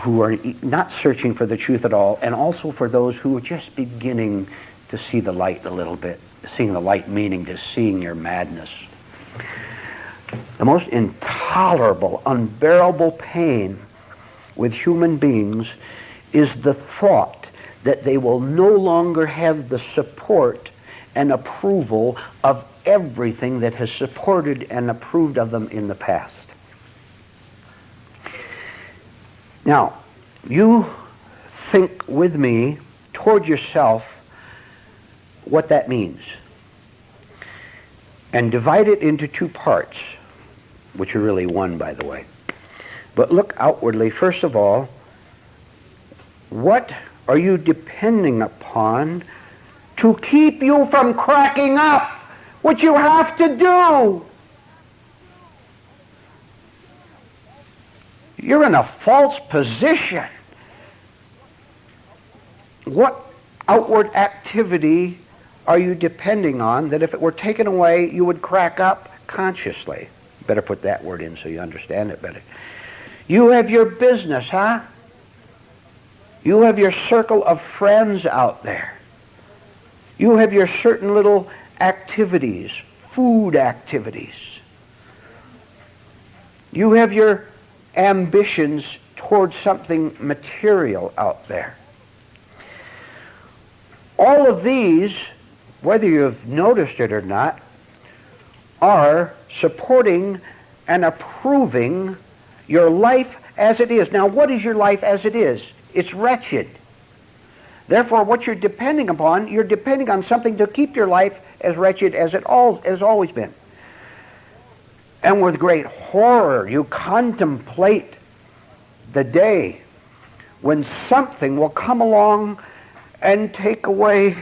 who are not searching for the truth at all, and also for those who are just beginning to see the light a little bit. Seeing the light meaning to seeing your madness. The most intolerable, unbearable pain with human beings is the thought that they will no longer have the support and approval of everything that has supported and approved of them in the past. Now, you think with me toward yourself what that means, and divide it into two parts, which are really one, by the way. But look outwardly. First of all, what are you depending upon to keep you from cracking up? What you have to do. You're in a false position. What outward activity are you depending on that if it were taken away, you would crack up consciously? Better put that word in so you understand it better. You have your business, huh? You have your circle of friends out there. You have your certain little activities, food activities. You have your ambitions towards something material out there. All of these, whether you've noticed it or not, are supporting and approving your life as it is. Now, what is your life as it is? It's wretched. Therefore, what you're depending upon, you're depending on something to keep your life as wretched as it has always been. And with great horror, you contemplate the day when something will come along and take away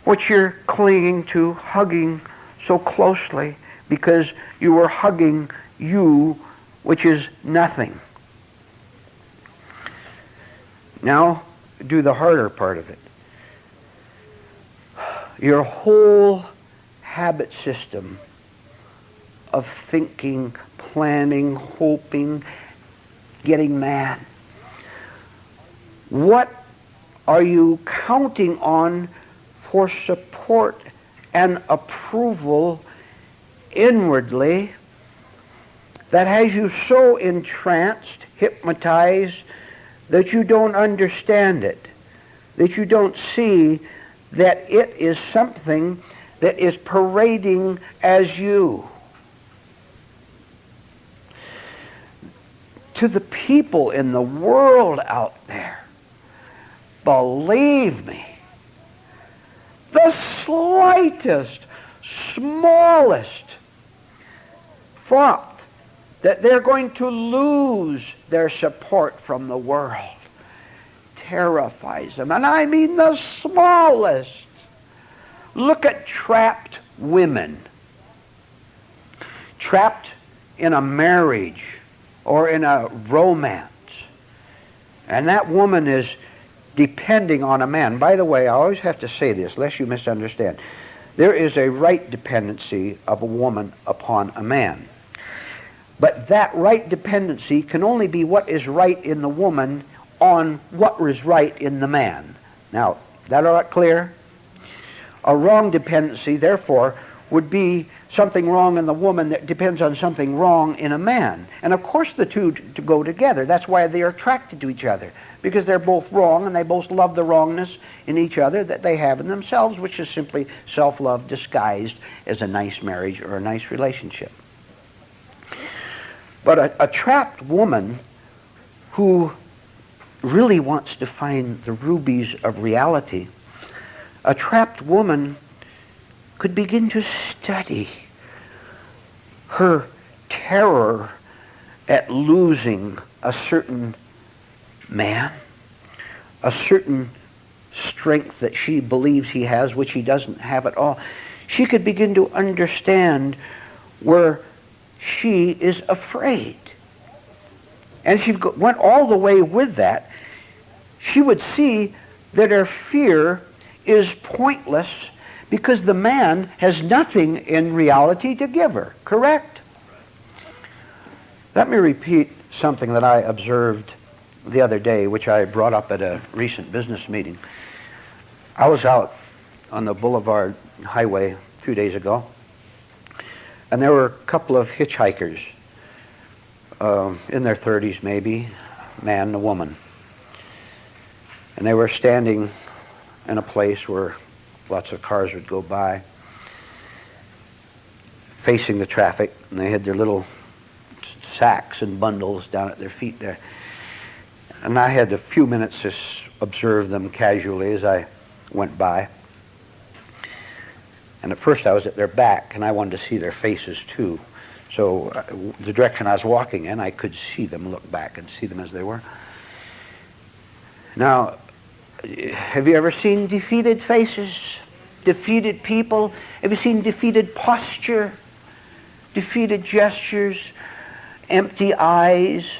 what you're clinging to, hugging so closely, because you were hugging you, which is nothing. Now, do the harder part of it. Your whole habit system of thinking, planning, hoping, getting mad. What are you counting on for support and approval inwardly that has you so entranced, hypnotized, that you don't understand it, that you don't see that it is something that is parading as you? To the people in the world out there, believe me, the slightest, smallest thought that they're going to lose their support from the world terrifies them. And I mean the smallest. Look at trapped women. Trapped in a marriage or in a romance. And that woman is depending on a man. By the way, I always have to say this, lest you misunderstand. There is a right dependency of a woman upon a man. But that right dependency can only be what is right in the woman on what is right in the man. Now, that all right, clear? A wrong dependency, therefore, would be something wrong in the woman that depends on something wrong in a man. And of course the two to go together. That's why they are attracted to each other. Because they're both wrong and they both love the wrongness in each other that they have in themselves, which is simply self-love disguised as a nice marriage or a nice relationship. But a trapped woman who really wants to find the rubies of reality, a trapped woman could begin to study her terror at losing a certain man, a certain strength that she believes he has, which he doesn't have at all. She could begin to understand where she is afraid. And she went all the way with that. She would see that her fear is pointless because the man has nothing in reality to give her, correct? Let me repeat something that I observed the other day, which I brought up at a recent business meeting. I was out on the Boulevard Highway a few days ago, and there were a couple of hitchhikers in their 30s maybe, man and a woman. And they were standing in a place where lots of cars would go by, facing the traffic, and they had their little sacks and bundles down at their feet there. And I had a few minutes to observe them casually as I went by. And at first I was at their back, and I wanted to see their faces too. So the direction I was walking in, I could see them, look back and see them as they were. Now, have you ever seen defeated faces? Defeated people? Have you seen defeated posture? Defeated gestures? Empty eyes?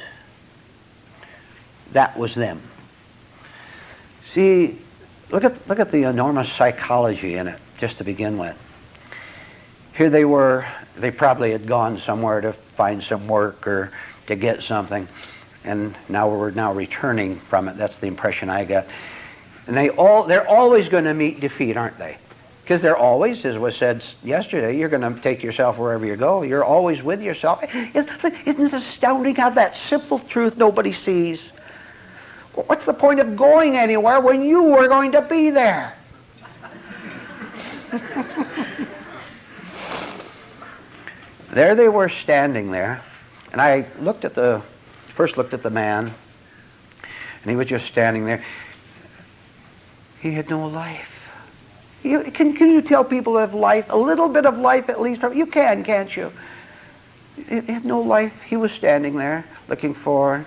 That was them. See, look at the enormous psychology in it, just to begin with. Here they were, they probably had gone somewhere to find some work or to get something, and now we're returning from it. That's the impression I got. And they're always going to meet defeat, aren't they? Because they're always, as was said yesterday, you're going to take yourself wherever you go. You're always with yourself. Isn't it astounding how that simple truth nobody sees? What's the point of going anywhere when you were going to be there? There they were standing there, and I first looked at the man, and he was just standing there. He had no life. Can you tell people have life, a little bit of life at least? You can, can't you? He had no life. He was standing there looking forward.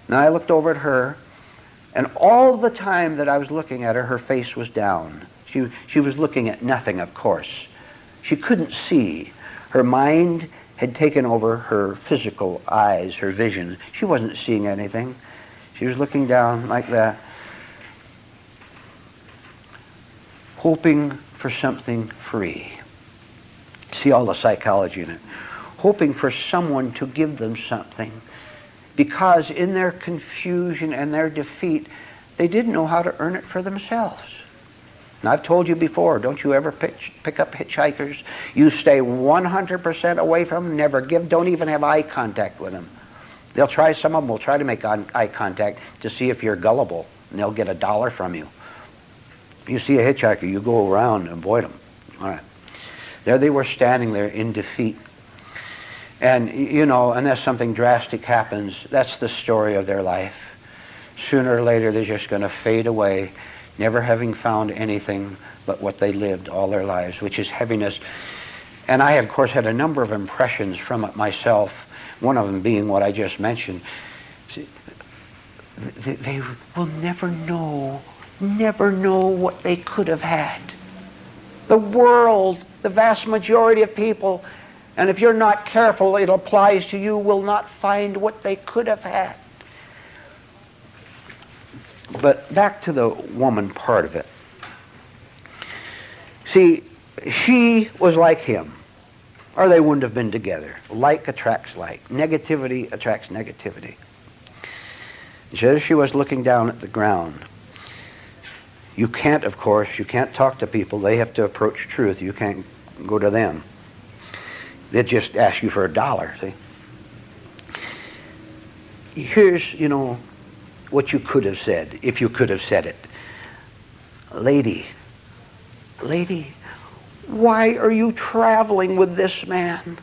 And I looked over at her, and all the time that I was looking at her, her face was down. She was looking at nothing, of course. She couldn't see. Her mind had taken over her physical eyes, her vision. She wasn't seeing anything. She was looking down like that, hoping for something free. See all the psychology in it. Hoping for someone to give them something. Because in their confusion and their defeat, they didn't know how to earn it for themselves. And I've told you before, don't you ever pick up hitchhikers. You stay 100% away from them, never don't even have eye contact with them. Some of them will try to make eye contact to see if you're gullible, and they'll get $1 from you. You see a hitchhiker, you go around and avoid them. All right. There they were standing there in defeat. And, unless something drastic happens, that's the story of their life. Sooner or later, they're just going to fade away, never having found anything but what they lived all their lives, which is heaviness. And I, of course, had a number of impressions from it myself, one of them being what I just mentioned. See, they will never know what they could have had. The world, the vast majority of people, and if you're not careful, it applies to you, will not find what they could have had. But back to the woman part of it. See, she was like him, or they wouldn't have been together. Like attracts like. Negativity attracts negativity. So she was looking down at the ground. You can't, of course, talk to people. They have to approach truth. You can't go to them. They just ask you for $1, see? Here's, what you could have said, if you could have said it. Lady, why are you traveling with this man?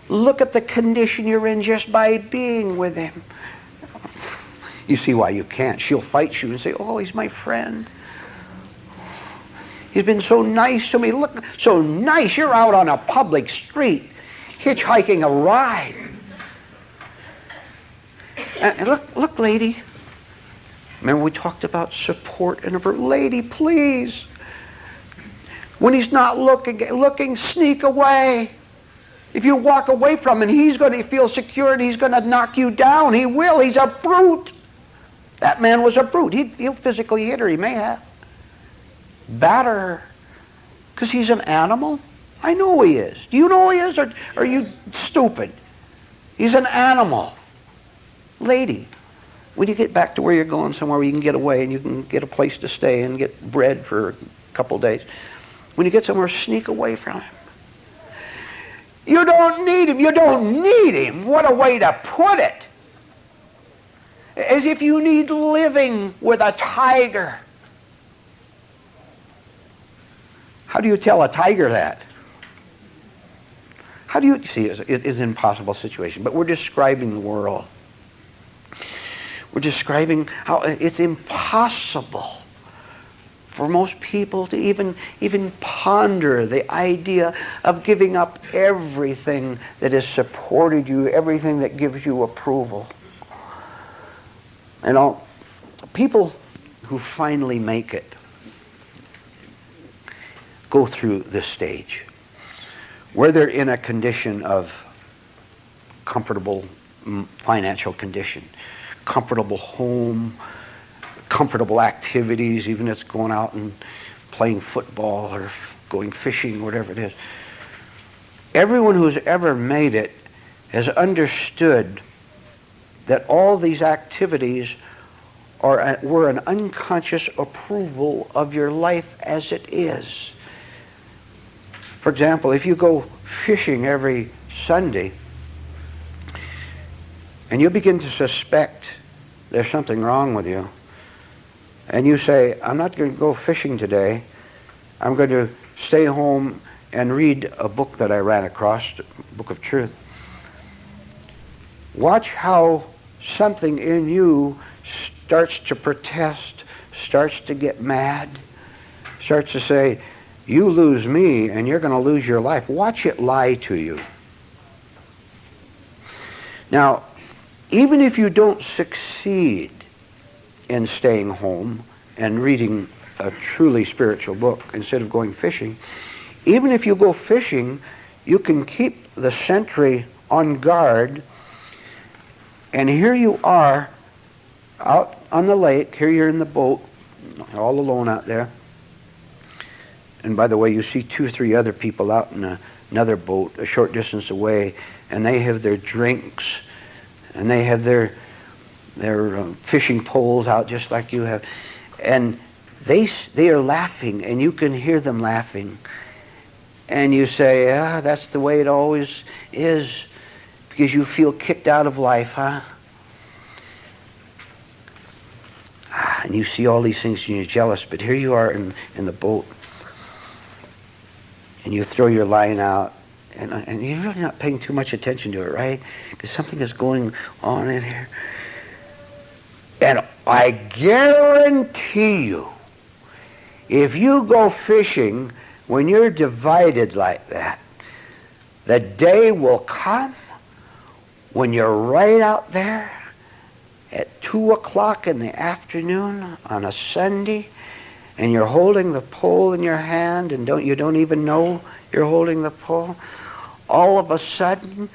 Look at the condition you're in just by being with him. You see why you can't. She'll fight you and say, oh, he's my friend. He's been so nice to me. Look, so nice. You're out on a public street, hitchhiking a ride. And look, lady. Remember we talked about support and lady, please. When he's not looking, sneak away. If you walk away from him, he's going to feel secure and he's going to knock you down. He will. He's a brute. That man was a brute. He'll physically hit her. He may have. Batter her. Because he's an animal. I know he is. Do you know he is, or are you stupid? He's an animal. Lady, When you get back to where you're going, somewhere where you can get away and you can get a place to stay and get bread for a couple days, when you get somewhere, sneak away from him. You don't need him. You don't need him. What a way to put it. As if you need living with a tiger. How do you tell a tiger that? How do you see it is an impossible situation, but we're describing the world. We're describing how it's impossible for most people to even ponder the idea of giving up everything that has supported you, everything that gives you approval. And all people who finally make it go through this stage where they're in a condition of comfortable financial condition, comfortable home, comfortable activities, even if it's going out and playing football or going fishing, whatever it is. Everyone who's ever made it has understood that all these activities were an unconscious approval of your life as it is. For example, if you go fishing every Sunday and you begin to suspect there's something wrong with you, and you say, I'm not going to go fishing today, I'm going to stay home and read a book that I ran across, Book of Truth. Watch how something in you starts to protest, starts to get mad, starts to say, you lose me and you're going to lose your life. Watch it lie to you. Now, even if you don't succeed in staying home and reading a truly spiritual book instead of going fishing, even if you go fishing, you can keep the sentry on guard, and here you are out on the lake, here you're in the boat, all alone out there. And by the way, you see 2 or 3 other people out in another boat a short distance away, and they have their drinks, and they have their fishing poles out just like you have. And they are laughing, and you can hear them laughing. And you say, yeah, that's the way it always is, because you feel kicked out of life, huh? And you see all these things and you're jealous, but here you are in the boat. And you throw your line out, and you're really not paying too much attention to it, right? Because something is going on in here. And I guarantee you, if you go fishing when you're divided like that, the day will come when you're right out there at 2 o'clock in the afternoon on a Sunday, and you're holding the pole in your hand, and you don't even know you're holding the pole. All of a sudden,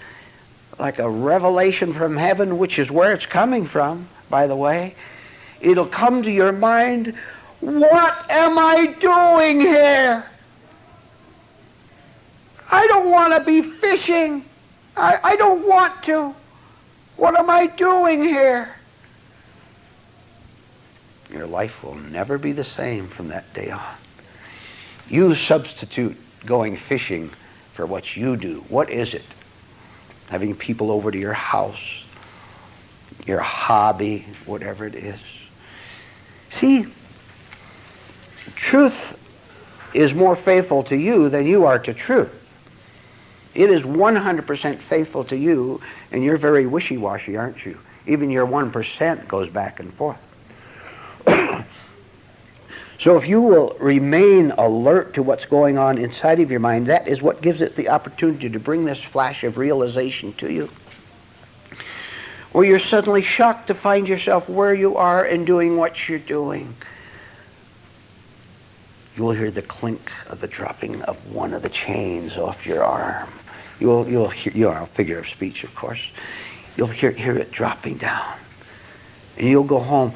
like a revelation from heaven, which is where it's coming from, by the way, it'll come to your mind, what am I doing here? I don't want to be fishing. I don't want to. What am I doing here? Your life will never be the same from that day on. You substitute going fishing for what you do. What is it? Having people over to your house, your hobby, whatever it is. See, truth is more faithful to you than you are to truth. It is 100% faithful to you, and you're very wishy-washy, aren't you? Even your 1% goes back and forth. So if you will remain alert to what's going on inside of your mind, that is what gives it the opportunity to bring this flash of realization to you. Or you're suddenly shocked to find yourself where you are and doing what you're doing. You will hear the clink of the dropping of one of the chains off your arm. You'll hear, figure of speech, of course. You'll hear it dropping down. And you'll go home.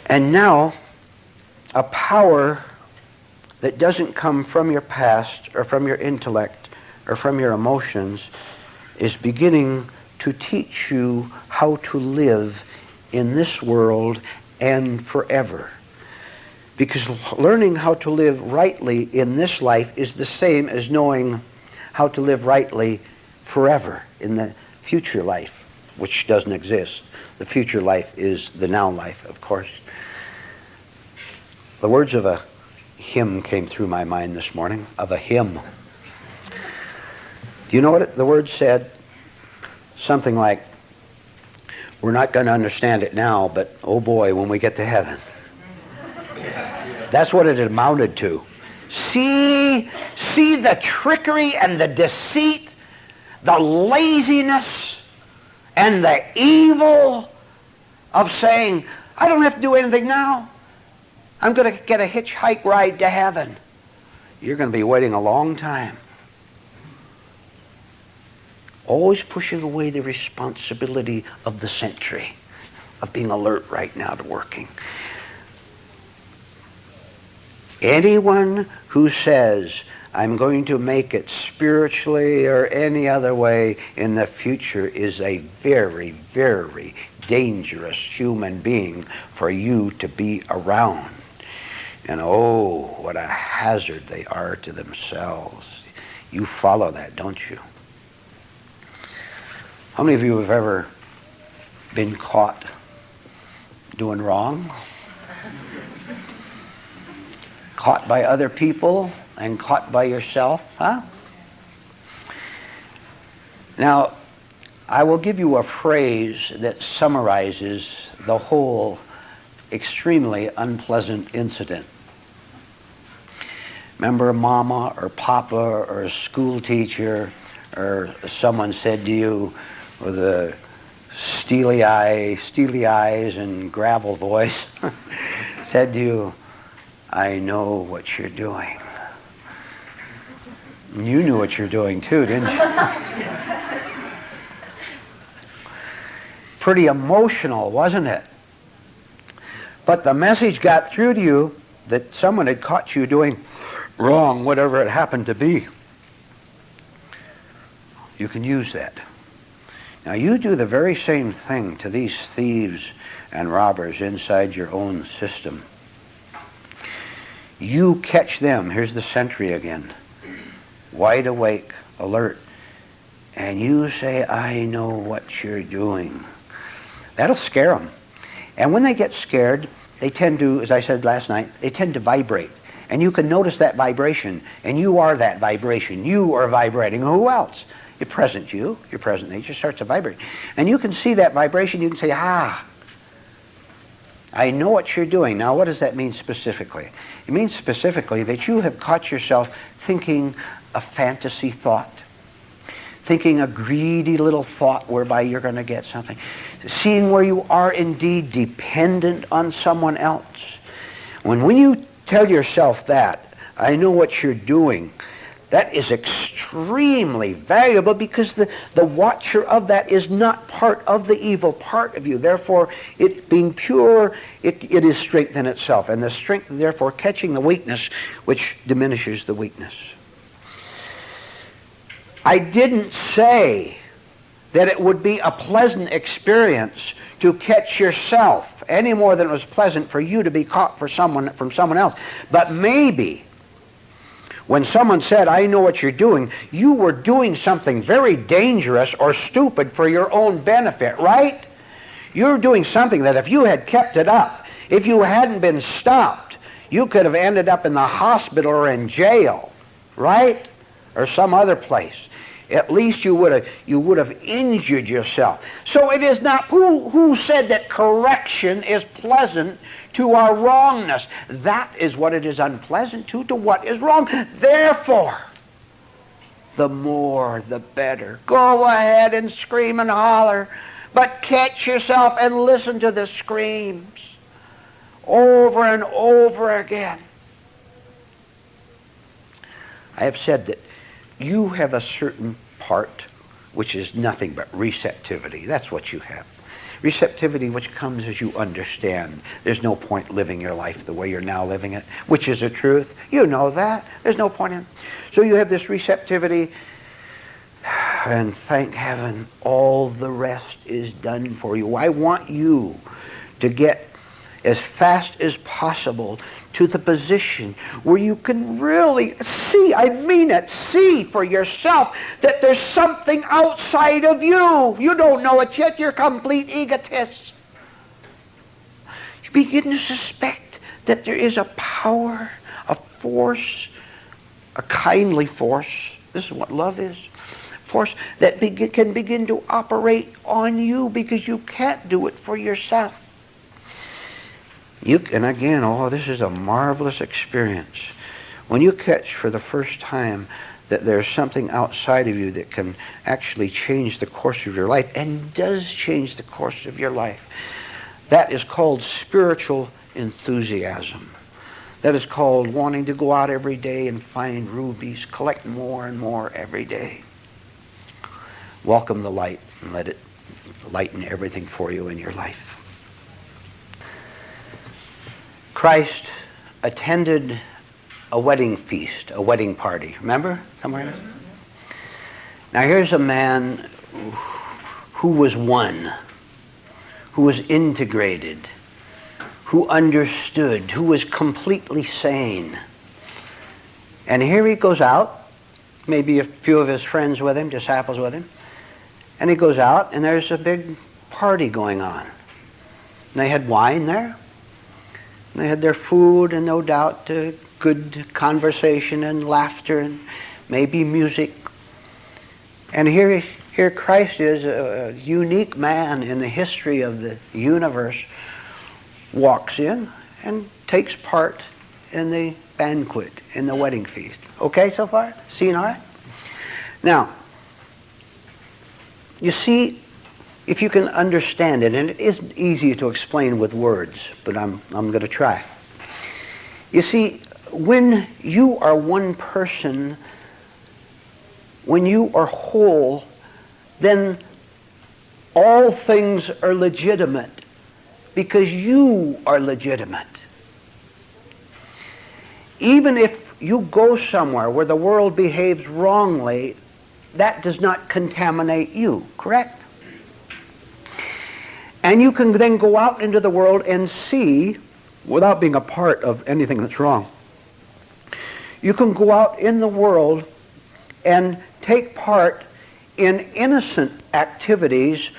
And now, a power that doesn't come from your past or from your intellect or from your emotions is beginning to teach you how to live in this world and forever. Because learning how to live rightly in this life is the same as knowing how to live rightly forever in the future life, which doesn't exist. The future life is the now life, of course. The words of a hymn came through my mind this morning, of a hymn. Do you know what the words said? Something like, we're not going to understand it now, but oh boy, when we get to heaven. That's what it amounted to. See the trickery and the deceit, the laziness and the evil of saying, I don't have to do anything now. I'm going to get a hitchhike ride to heaven. You're going to be waiting a long time. Always pushing away the responsibility of the sentry, of being alert right now to working. Anyone who says, I'm going to make it spiritually or any other way in the future is a very, very dangerous human being for you to be around. And oh, what a hazard they are to themselves. You follow that, don't you? How many of you have ever been caught doing wrong? Caught by other people and caught by yourself, huh? Now, I will give you a phrase that summarizes the whole extremely unpleasant incident. Remember Mama or Papa or a school teacher or someone said to you with a steely eyes and gravel voice, said to you, I know what you're doing. You knew what you're doing too, didn't you? Pretty emotional, wasn't it? But the message got through to you that someone had caught you doing wrong, whatever it happened to be. You can use that. Now you do the very same thing to these thieves and robbers inside your own system. You catch them, here's the sentry again, wide awake, alert, and you say, I know what you're doing. That'll scare them. And when they get scared, they tend to, as I said last night, they tend to vibrate. And you can notice that vibration, and you are that vibration. You are vibrating. Who else? Your present nature starts to vibrate. And you can see that vibration, you can say, I know what you're doing. Now, what does that mean specifically? It means specifically that you have caught yourself thinking a fantasy thought, thinking a greedy little thought whereby you're going to get something, seeing where you are indeed dependent on someone else. When you tell yourself that, I know what you're doing, that is extremely valuable because the watcher of that is not part of the evil part of you. Therefore, it being pure, it is strength in itself. And the strength, therefore, catching the weakness, which diminishes the weakness. I didn't say that it would be a pleasant experience to catch yourself any more than it was pleasant for you to be caught from someone else. But maybe when someone said, I know what you're doing, you were doing something very dangerous or stupid for your own benefit, right? You're doing something that if you had kept it up, if you hadn't been stopped, you could have ended up in the hospital or in jail, right? Or some other place. At least you would have injured yourself. So it is not, who said that correction is pleasant to our wrongness? That is what it is unpleasant to what is wrong. Therefore, the more the better. Go ahead and scream and holler, but catch yourself and listen to the screams over and over again. I have said that you have a certain part which is nothing but receptivity. That's what you have. Receptivity which comes as you understand. There's no point living your life the way you're now living it, which is a truth. You know that. There's no point in it. So you have this receptivity And thank heaven, all the rest is done for you. I want you to get as fast as possible to the position where you can really see, I mean it, see for yourself that there's something outside of you. You don't know it yet. You're complete egotists. You begin to suspect that there is a power, a force, a kindly force. This is what love is. Force that can begin to operate on you because you can't do it for yourself. And again, this is a marvelous experience. When you catch for the first time that there's something outside of you that can actually change the course of your life, and does change the course of your life, that is called spiritual enthusiasm. That is called wanting to go out every day and find rubies, collect more and more every day. Welcome the light and let it lighten everything for you in your life. Christ attended a wedding feast, a wedding party. Remember? Somewhere? Now here's a man who was one, who was integrated, who understood, who was completely sane. And here he goes out, maybe a few of his friends with him, disciples with him, and he goes out and there's a big party going on. And they had wine there. They had their food and no doubt good conversation and laughter and maybe music. And here Christ is, a unique man in the history of the universe, walks in and takes part in the banquet, in the wedding feast. Okay so far? Seeing all right? Now, you see, if you can understand it, and it isn't easy to explain with words, but I'm going to try. You see, when you are one person, when you are whole, then all things are legitimate because you are legitimate. Even if you go somewhere where the world behaves wrongly, that does not contaminate you, correct? And you can then go out into the world and see, without being a part of anything that's wrong, you can go out in the world and take part in innocent activities,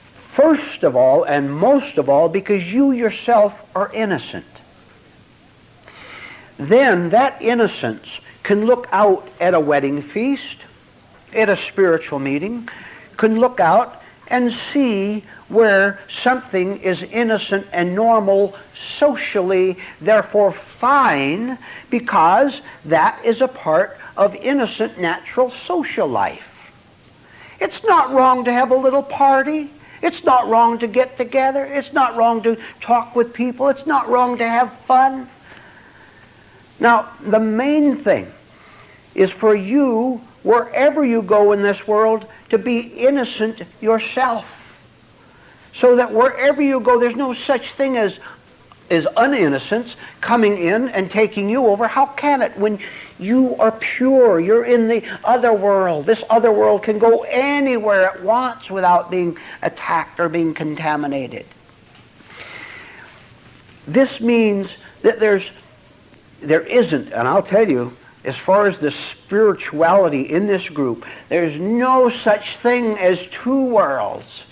first of all and most of all because you yourself are innocent. Then that innocence can look out at a wedding feast, at a spiritual meeting, can look out and see where something is innocent and normal, socially, therefore fine, because that is a part of innocent, natural social life. It's not wrong to have a little party. It's not wrong to get together. It's not wrong to talk with people. It's not wrong to have fun. Now, the main thing is for you, wherever you go in this world, to be innocent yourself. So that wherever you go, there's no such thing as uninnocence coming in and taking you over. How can it when you are pure? You're in the other world. This other world can go anywhere it wants without being attacked or being contaminated. This means that there isn't, and I'll tell you, as far as the spirituality in this group, there's no such thing as two worlds.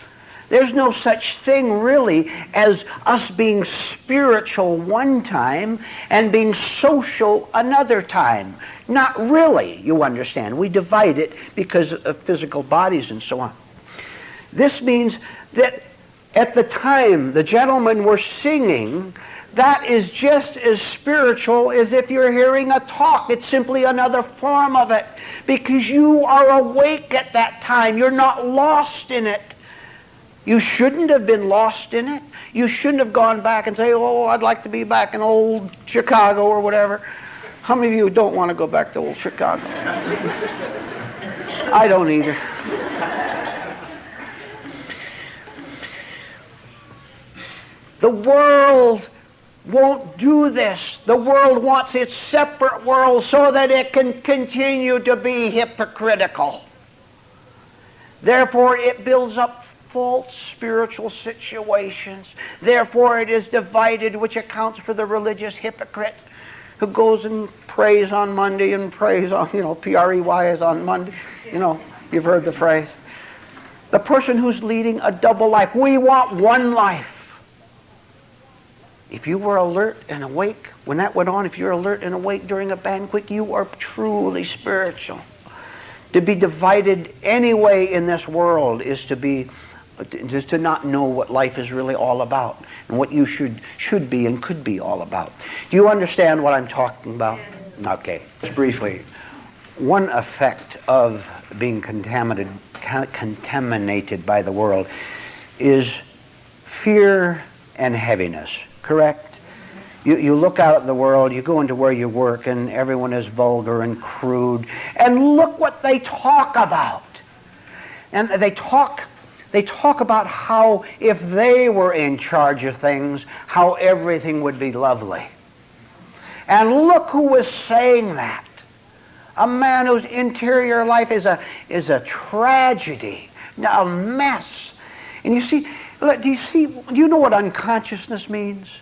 There's no such thing really as us being spiritual one time and being social another time. Not really, you understand. We divide it because of physical bodies and so on. This means that at the time the gentlemen were singing, that is just as spiritual as if you're hearing a talk. It's simply another form of it because you are awake at that time. You're not lost in it. You shouldn't have been lost in it. You shouldn't have gone back and say, oh, I'd like to be back in old Chicago or whatever. How many of you don't want to go back to old Chicago? I don't either. The world won't do this. The world wants its separate world so that it can continue to be hypocritical. Therefore, it builds up false spiritual situations. Therefore, it is divided, which accounts for the religious hypocrite who goes and prays on Monday and prays on, P-R-E-Y is on Monday. You've heard the phrase. The person who's leading a double life. We want one life. If you were alert and awake when that went on, if you're alert and awake during a banquet, you are truly spiritual. To be divided anyway in this world is to not know what life is really all about and what you should be and could be all about. Do you understand what I'm talking about? Yes. Okay. Just briefly, one effect of being contaminated by the world is fear and heaviness, correct? You look out at the world, you go into where you work, and everyone is vulgar and crude. And look what they talk about. And they talk about how if they were in charge of things, how everything would be lovely. And look who was saying that. A man whose interior life is a tragedy, a mess. And do you know what unconsciousness means?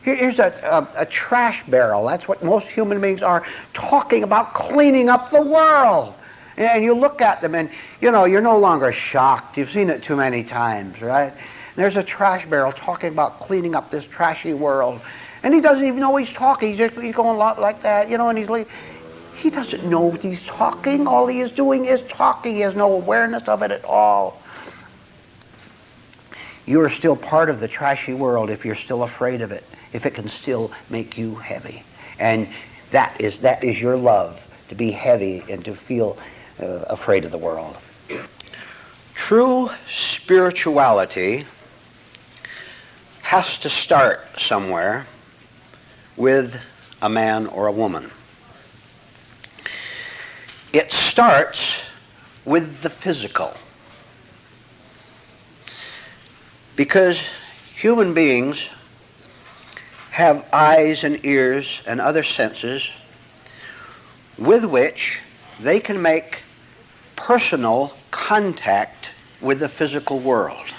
Here's a trash barrel. That's what most human beings are, talking about cleaning up the world. And you look at them and, you're no longer shocked. You've seen it too many times, right? And there's a trash barrel talking about cleaning up this trashy world. And he doesn't even know he's talking. He's going a lot like that, and he doesn't know he's talking. All he is doing is talking. He has no awareness of it at all. You are still part of the trashy world if you're still afraid of it, if it can still make you heavy. And that is your love, to be heavy and to feel afraid of the world. True spirituality has to start somewhere with a man or a woman. It starts with the physical. Because human beings have eyes and ears and other senses with which they can make personal contact with the physical world.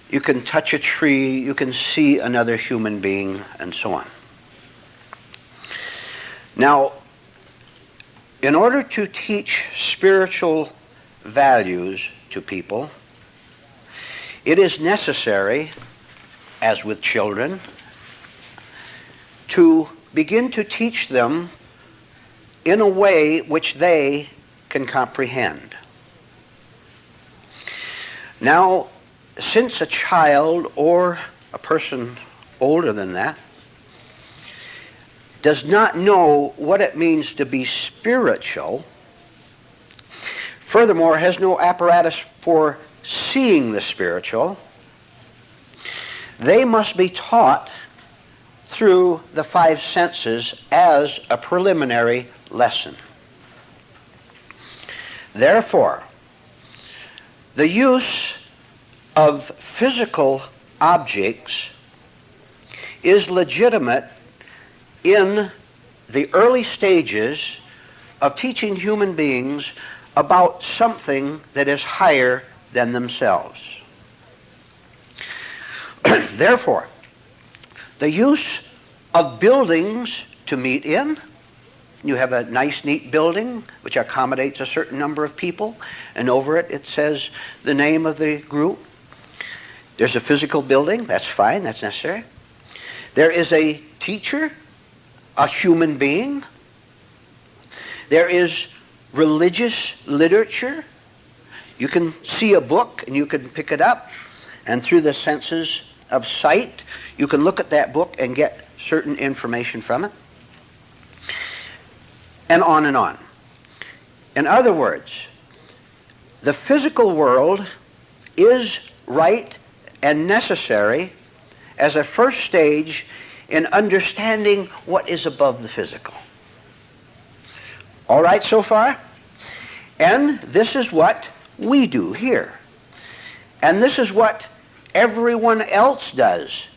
You can touch a tree, you can see another human being, and so on. Now, in order to teach spiritual values to people, it is necessary, as with children, to begin to teach them in a way which they can comprehend. Now, since a child or a person older than that does not know what it means to be spiritual, furthermore has no apparatus for seeing the spiritual, they must be taught through the five senses as a preliminary lesson. Therefore, the use of physical objects is legitimate in the early stages of teaching human beings about something that is higher than themselves. Therefore, the use of buildings to meet in, you have a nice, neat building which accommodates a certain number of people, and over it, it says the name of the group. There's a physical building, that's fine, that's necessary. There is a teacher, a human being. There is religious literature. You can see a book and you can pick it up, and through the senses of sight, you can look at that book and get certain information from it, and on and on. In other words, the physical world is right and necessary as a first stage in understanding what is above the physical. All right so far? And this is what we do here. And this is what everyone else does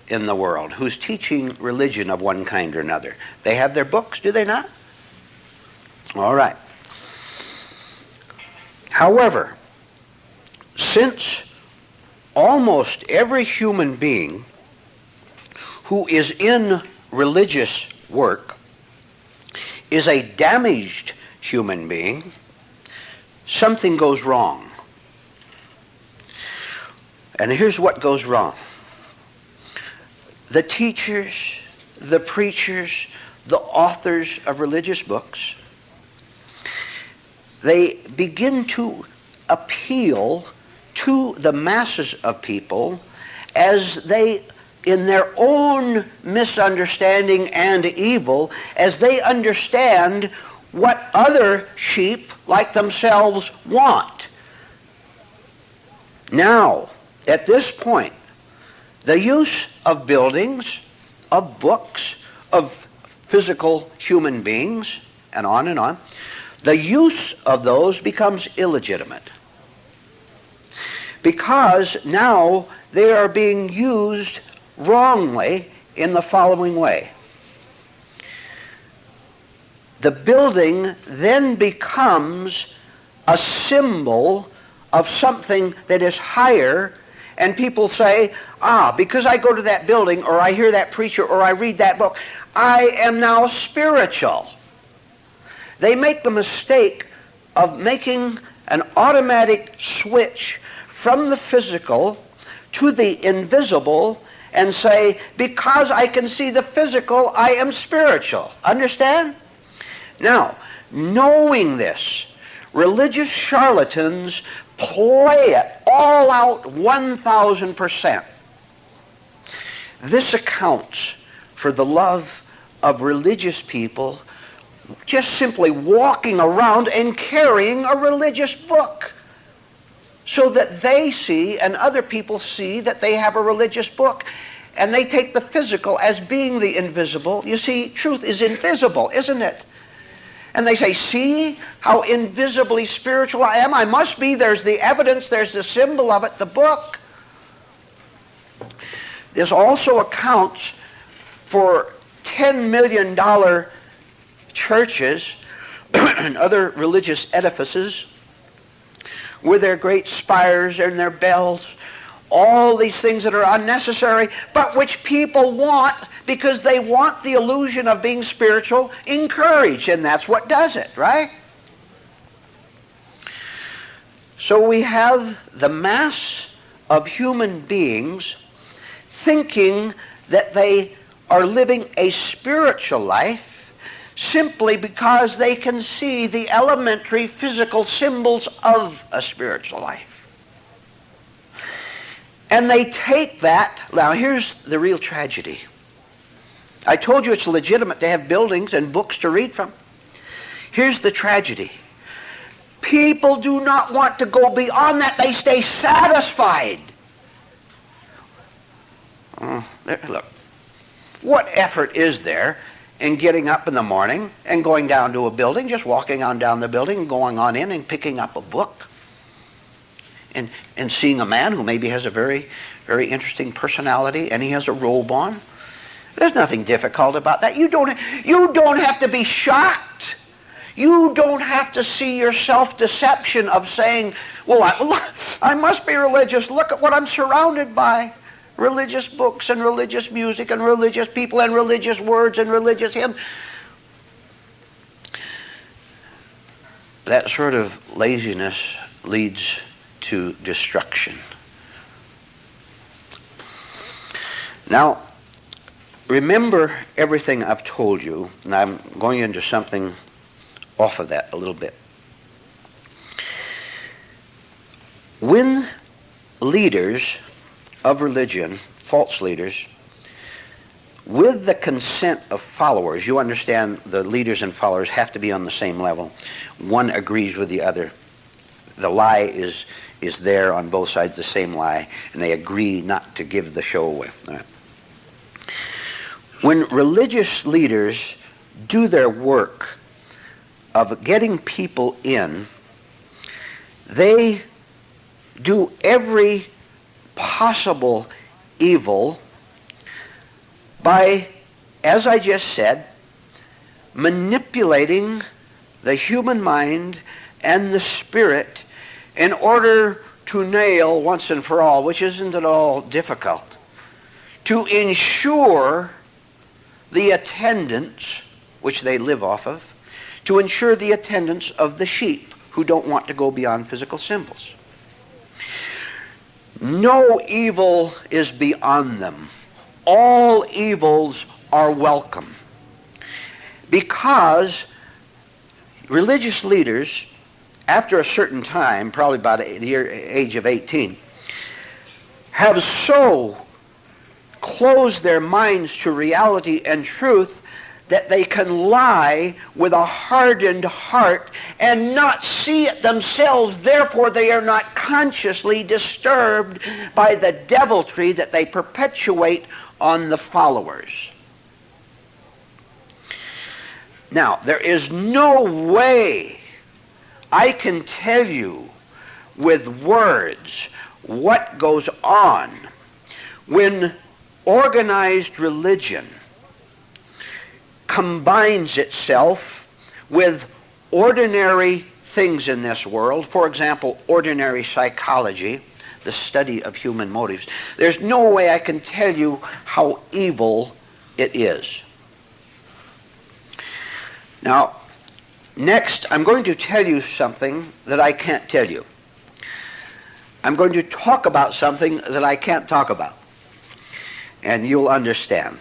in the world who's teaching religion of one kind or another. They have their books, do they not? All right. However, since almost every human being who is in religious work is a damaged human being, something goes wrong. And here's what goes wrong. The teachers, the preachers, the authors of religious books, they begin to appeal to the masses of people as they, in their own misunderstanding and evil, as they understand what other sheep like themselves want. Now, at this point, the use of buildings, of books, of physical human beings, and on, the use of those becomes illegitimate. Because now they are being used wrongly in the following way. The building then becomes a symbol of something that is higher, and people say, because I go to that building, or I hear that preacher, or I read that book, I am now spiritual. They make the mistake of making an automatic switch from the physical to the invisible and say, because I can see the physical, I am spiritual. Understand? Now, knowing this, religious charlatans play it all out 1,000%. This accounts for the love of religious people just simply walking around and carrying a religious book so that they see and other people see that they have a religious book, and they take the physical as being the invisible. You see, truth is invisible, isn't it? And they say, see how invisibly spiritual I am? I must be. There's the evidence. There's the symbol of it, the book. This also accounts for $10 million churches and other religious edifices with their great spires and their bells, all these things that are unnecessary, but which people want because they want the illusion of being spiritual encouraged, and that's what does it, right? So we have the mass of human beings thinking that they are living a spiritual life simply because they can see the elementary physical symbols of a spiritual life. And they take that. Now here's the real tragedy. I told you it's legitimate to have buildings and books to read from. Here's the tragedy. People do not want to go beyond that. They stay satisfied. Look, what effort is there in getting up in the morning and going down to a building, just walking on down the building and going on in and picking up a book and seeing a man who maybe has a very, very interesting personality and he has a robe on? There's nothing difficult about that. You don't have to be shocked. You don't have to see your self-deception of saying, well, I must be religious. Look at what I'm surrounded by. Religious books and religious music and religious people and religious words and religious hymns. That sort of laziness leads to destruction. Now, remember everything I've told you, and I'm going into something off of that a little bit. When leaders of religion, false leaders, with the consent of followers, you understand the leaders and followers have to be on the same level. One agrees with the other. The lie is there on both sides, the same lie, and they agree not to give the show away. All right. When religious leaders do their work of getting people in, they do every possible evil by, as I just said, manipulating the human mind and the spirit in order to nail once and for all, which isn't at all difficult, to ensure the attendance, which they live off of, to ensure the attendance of the sheep who don't want to go beyond physical symbols. No evil is beyond them. All evils are welcome. Because religious leaders, after a certain time, probably about the age of 18, have so closed their minds to reality and truth that they can lie with a hardened heart and not see it themselves. Therefore, they are not consciously disturbed by the deviltry that they perpetuate on the followers. Now, there is no way I can tell you with words what goes on when organized religion combines itself with ordinary things in this world. For example, ordinary psychology, the study of human motives. There's no way I can tell you how evil it is. Now, next, I'm going to tell you something that I can't tell you. I'm going to talk about something that I can't talk about. And you'll understand.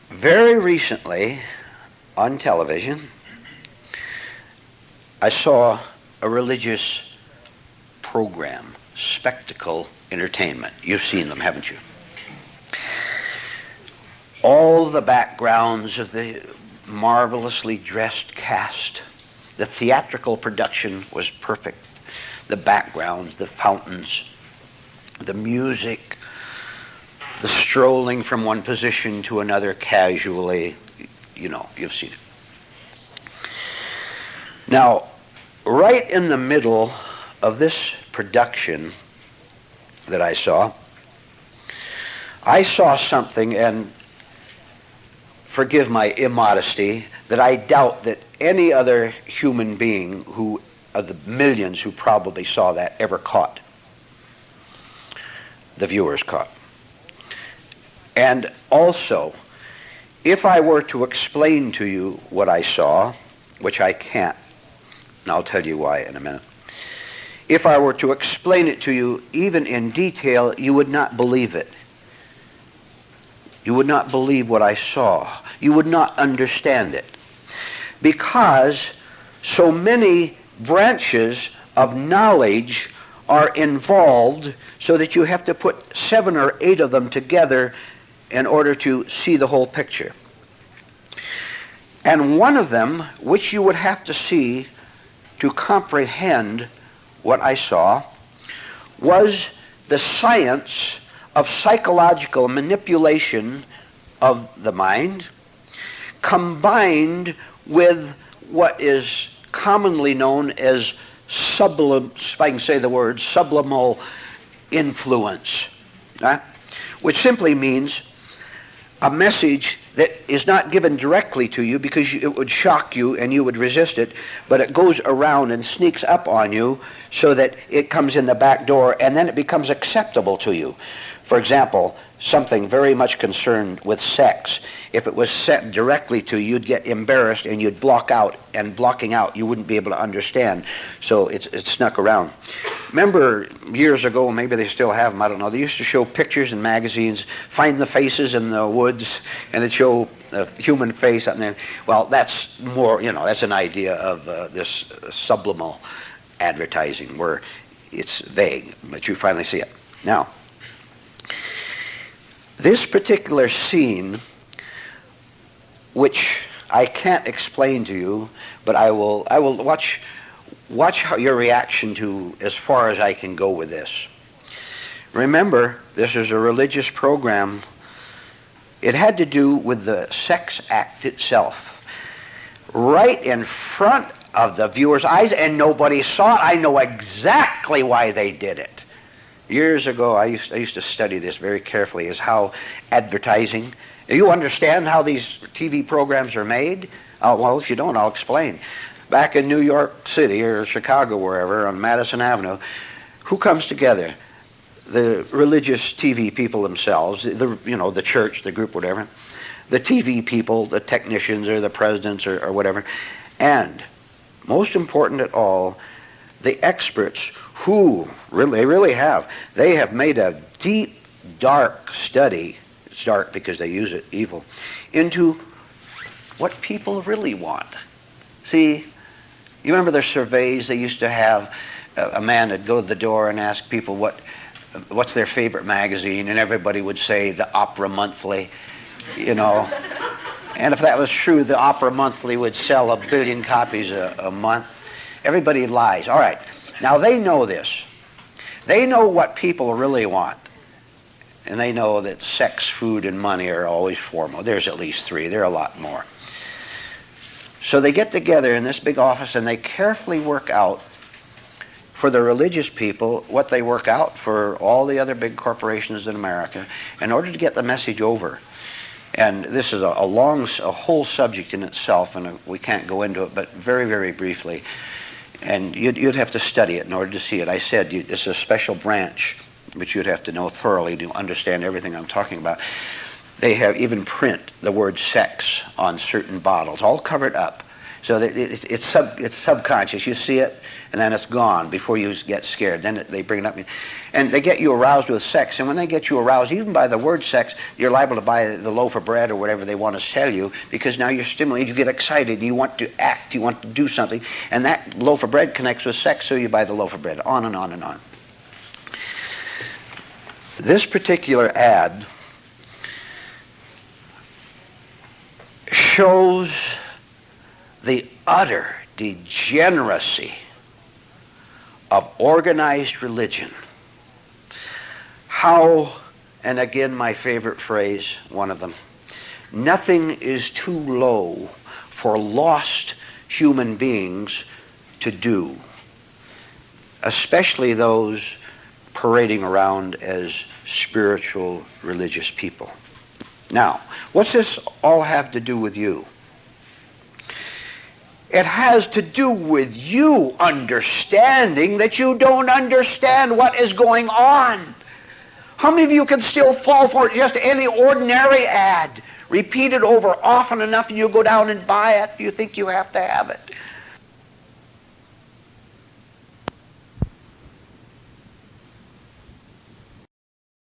Very recently, on television, I saw a religious program, spectacle entertainment. You've seen them, haven't you? All the backgrounds of the marvelously dressed cast. The theatrical production was perfect. The backgrounds, the fountains, the music, the strolling from one position to another casually. You know, you've seen it. Now, right in the middle of this production that I saw something, and forgive my immodesty, that I doubt that any other human being who, of the millions who probably saw that, ever caught. The viewers caught. And also, if I were to explain to you what I saw, which I can't, and I'll tell you why in a minute. If I were to explain it to you even in detail, you would not believe it. You would not believe what I saw. You would not understand it. Because so many branches of knowledge are involved so that you have to put 7 or 8 of them together in order to see the whole picture. And one of them, which you would have to see to comprehend what I saw, was the science of psychological manipulation of the mind, combined with what is commonly known as if I can say the word, subliminal influence, which simply means a message that is not given directly to you because it would shock you and you would resist it, but it goes around and sneaks up on you so that it comes in the back door and then it becomes acceptable to you. For example, something very much concerned with sex. If it was said directly to you, you'd get embarrassed and you'd block out, and blocking out you wouldn't be able to understand. So it snuck around. Remember years ago, maybe they still have them, I don't know, they used to show pictures in magazines, find the faces in the woods, and it'd show a human face out there. Well, that's more, that's an idea of this subliminal advertising where it's vague, but you finally see it. Now, this particular scene, which I can't explain to you, but I will watch how your reaction to as far as I can go with this. Remember, this is a religious program. It had to do with the sex act itself. Right in front of the viewer's eyes, and nobody saw it. I know exactly why they did it. Years ago, I used to study this very carefully, is how advertising. You understand how these TV programs are made? Well, if you don't, I'll explain. back in New York City or Chicago, wherever, on Madison Avenue, who comes together? The religious TV people themselves, the church, the group, whatever, the TV people, the technicians or the presidents or whatever, and most important at all, the experts who they have made a deep, dark study, it's dark because they use it, evil, into what people really want. See, you remember their surveys they used to have? A man would go to the door and ask people what's their favorite magazine, and everybody would say the Opera Monthly, And if that was true, the Opera Monthly would sell 1 billion copies a month. Everybody lies. All right. Now they know this. They know what people really want. And they know that sex, food, and money are always foremost. There's at least 3. There are a lot more. So they get together in this big office and they carefully work out for the religious people what they work out for all the other big corporations in America in order to get the message over. And this is a whole subject in itself, and we can't go into it, but very, very briefly. And you'd have to study it in order to see it. I said it's a special branch which you'd have to know thoroughly to understand everything I'm talking about. They have even print the word sex on certain bottles, all covered up. So that it's subconscious. You see it, and then it's gone before you get scared. Then they bring it up. And they get you aroused with sex. And when they get you aroused, even by the word sex, you're liable to buy the loaf of bread or whatever they want to sell you, because now you're stimulated, you get excited, you want to act, you want to do something. And that loaf of bread connects with sex, so you buy the loaf of bread. On and on and on. This particular ad shows the utter degeneracy of organized religion. How, and again my favorite phrase, one of them, nothing is too low for lost human beings to do, especially those parading around as spiritual religious people. Now, what's this all have to do with you? It has to do with you understanding that you don't understand what is going on. How many of you can still fall for just any ordinary ad, repeated over often enough, and you go down and buy it? You think you have to have it.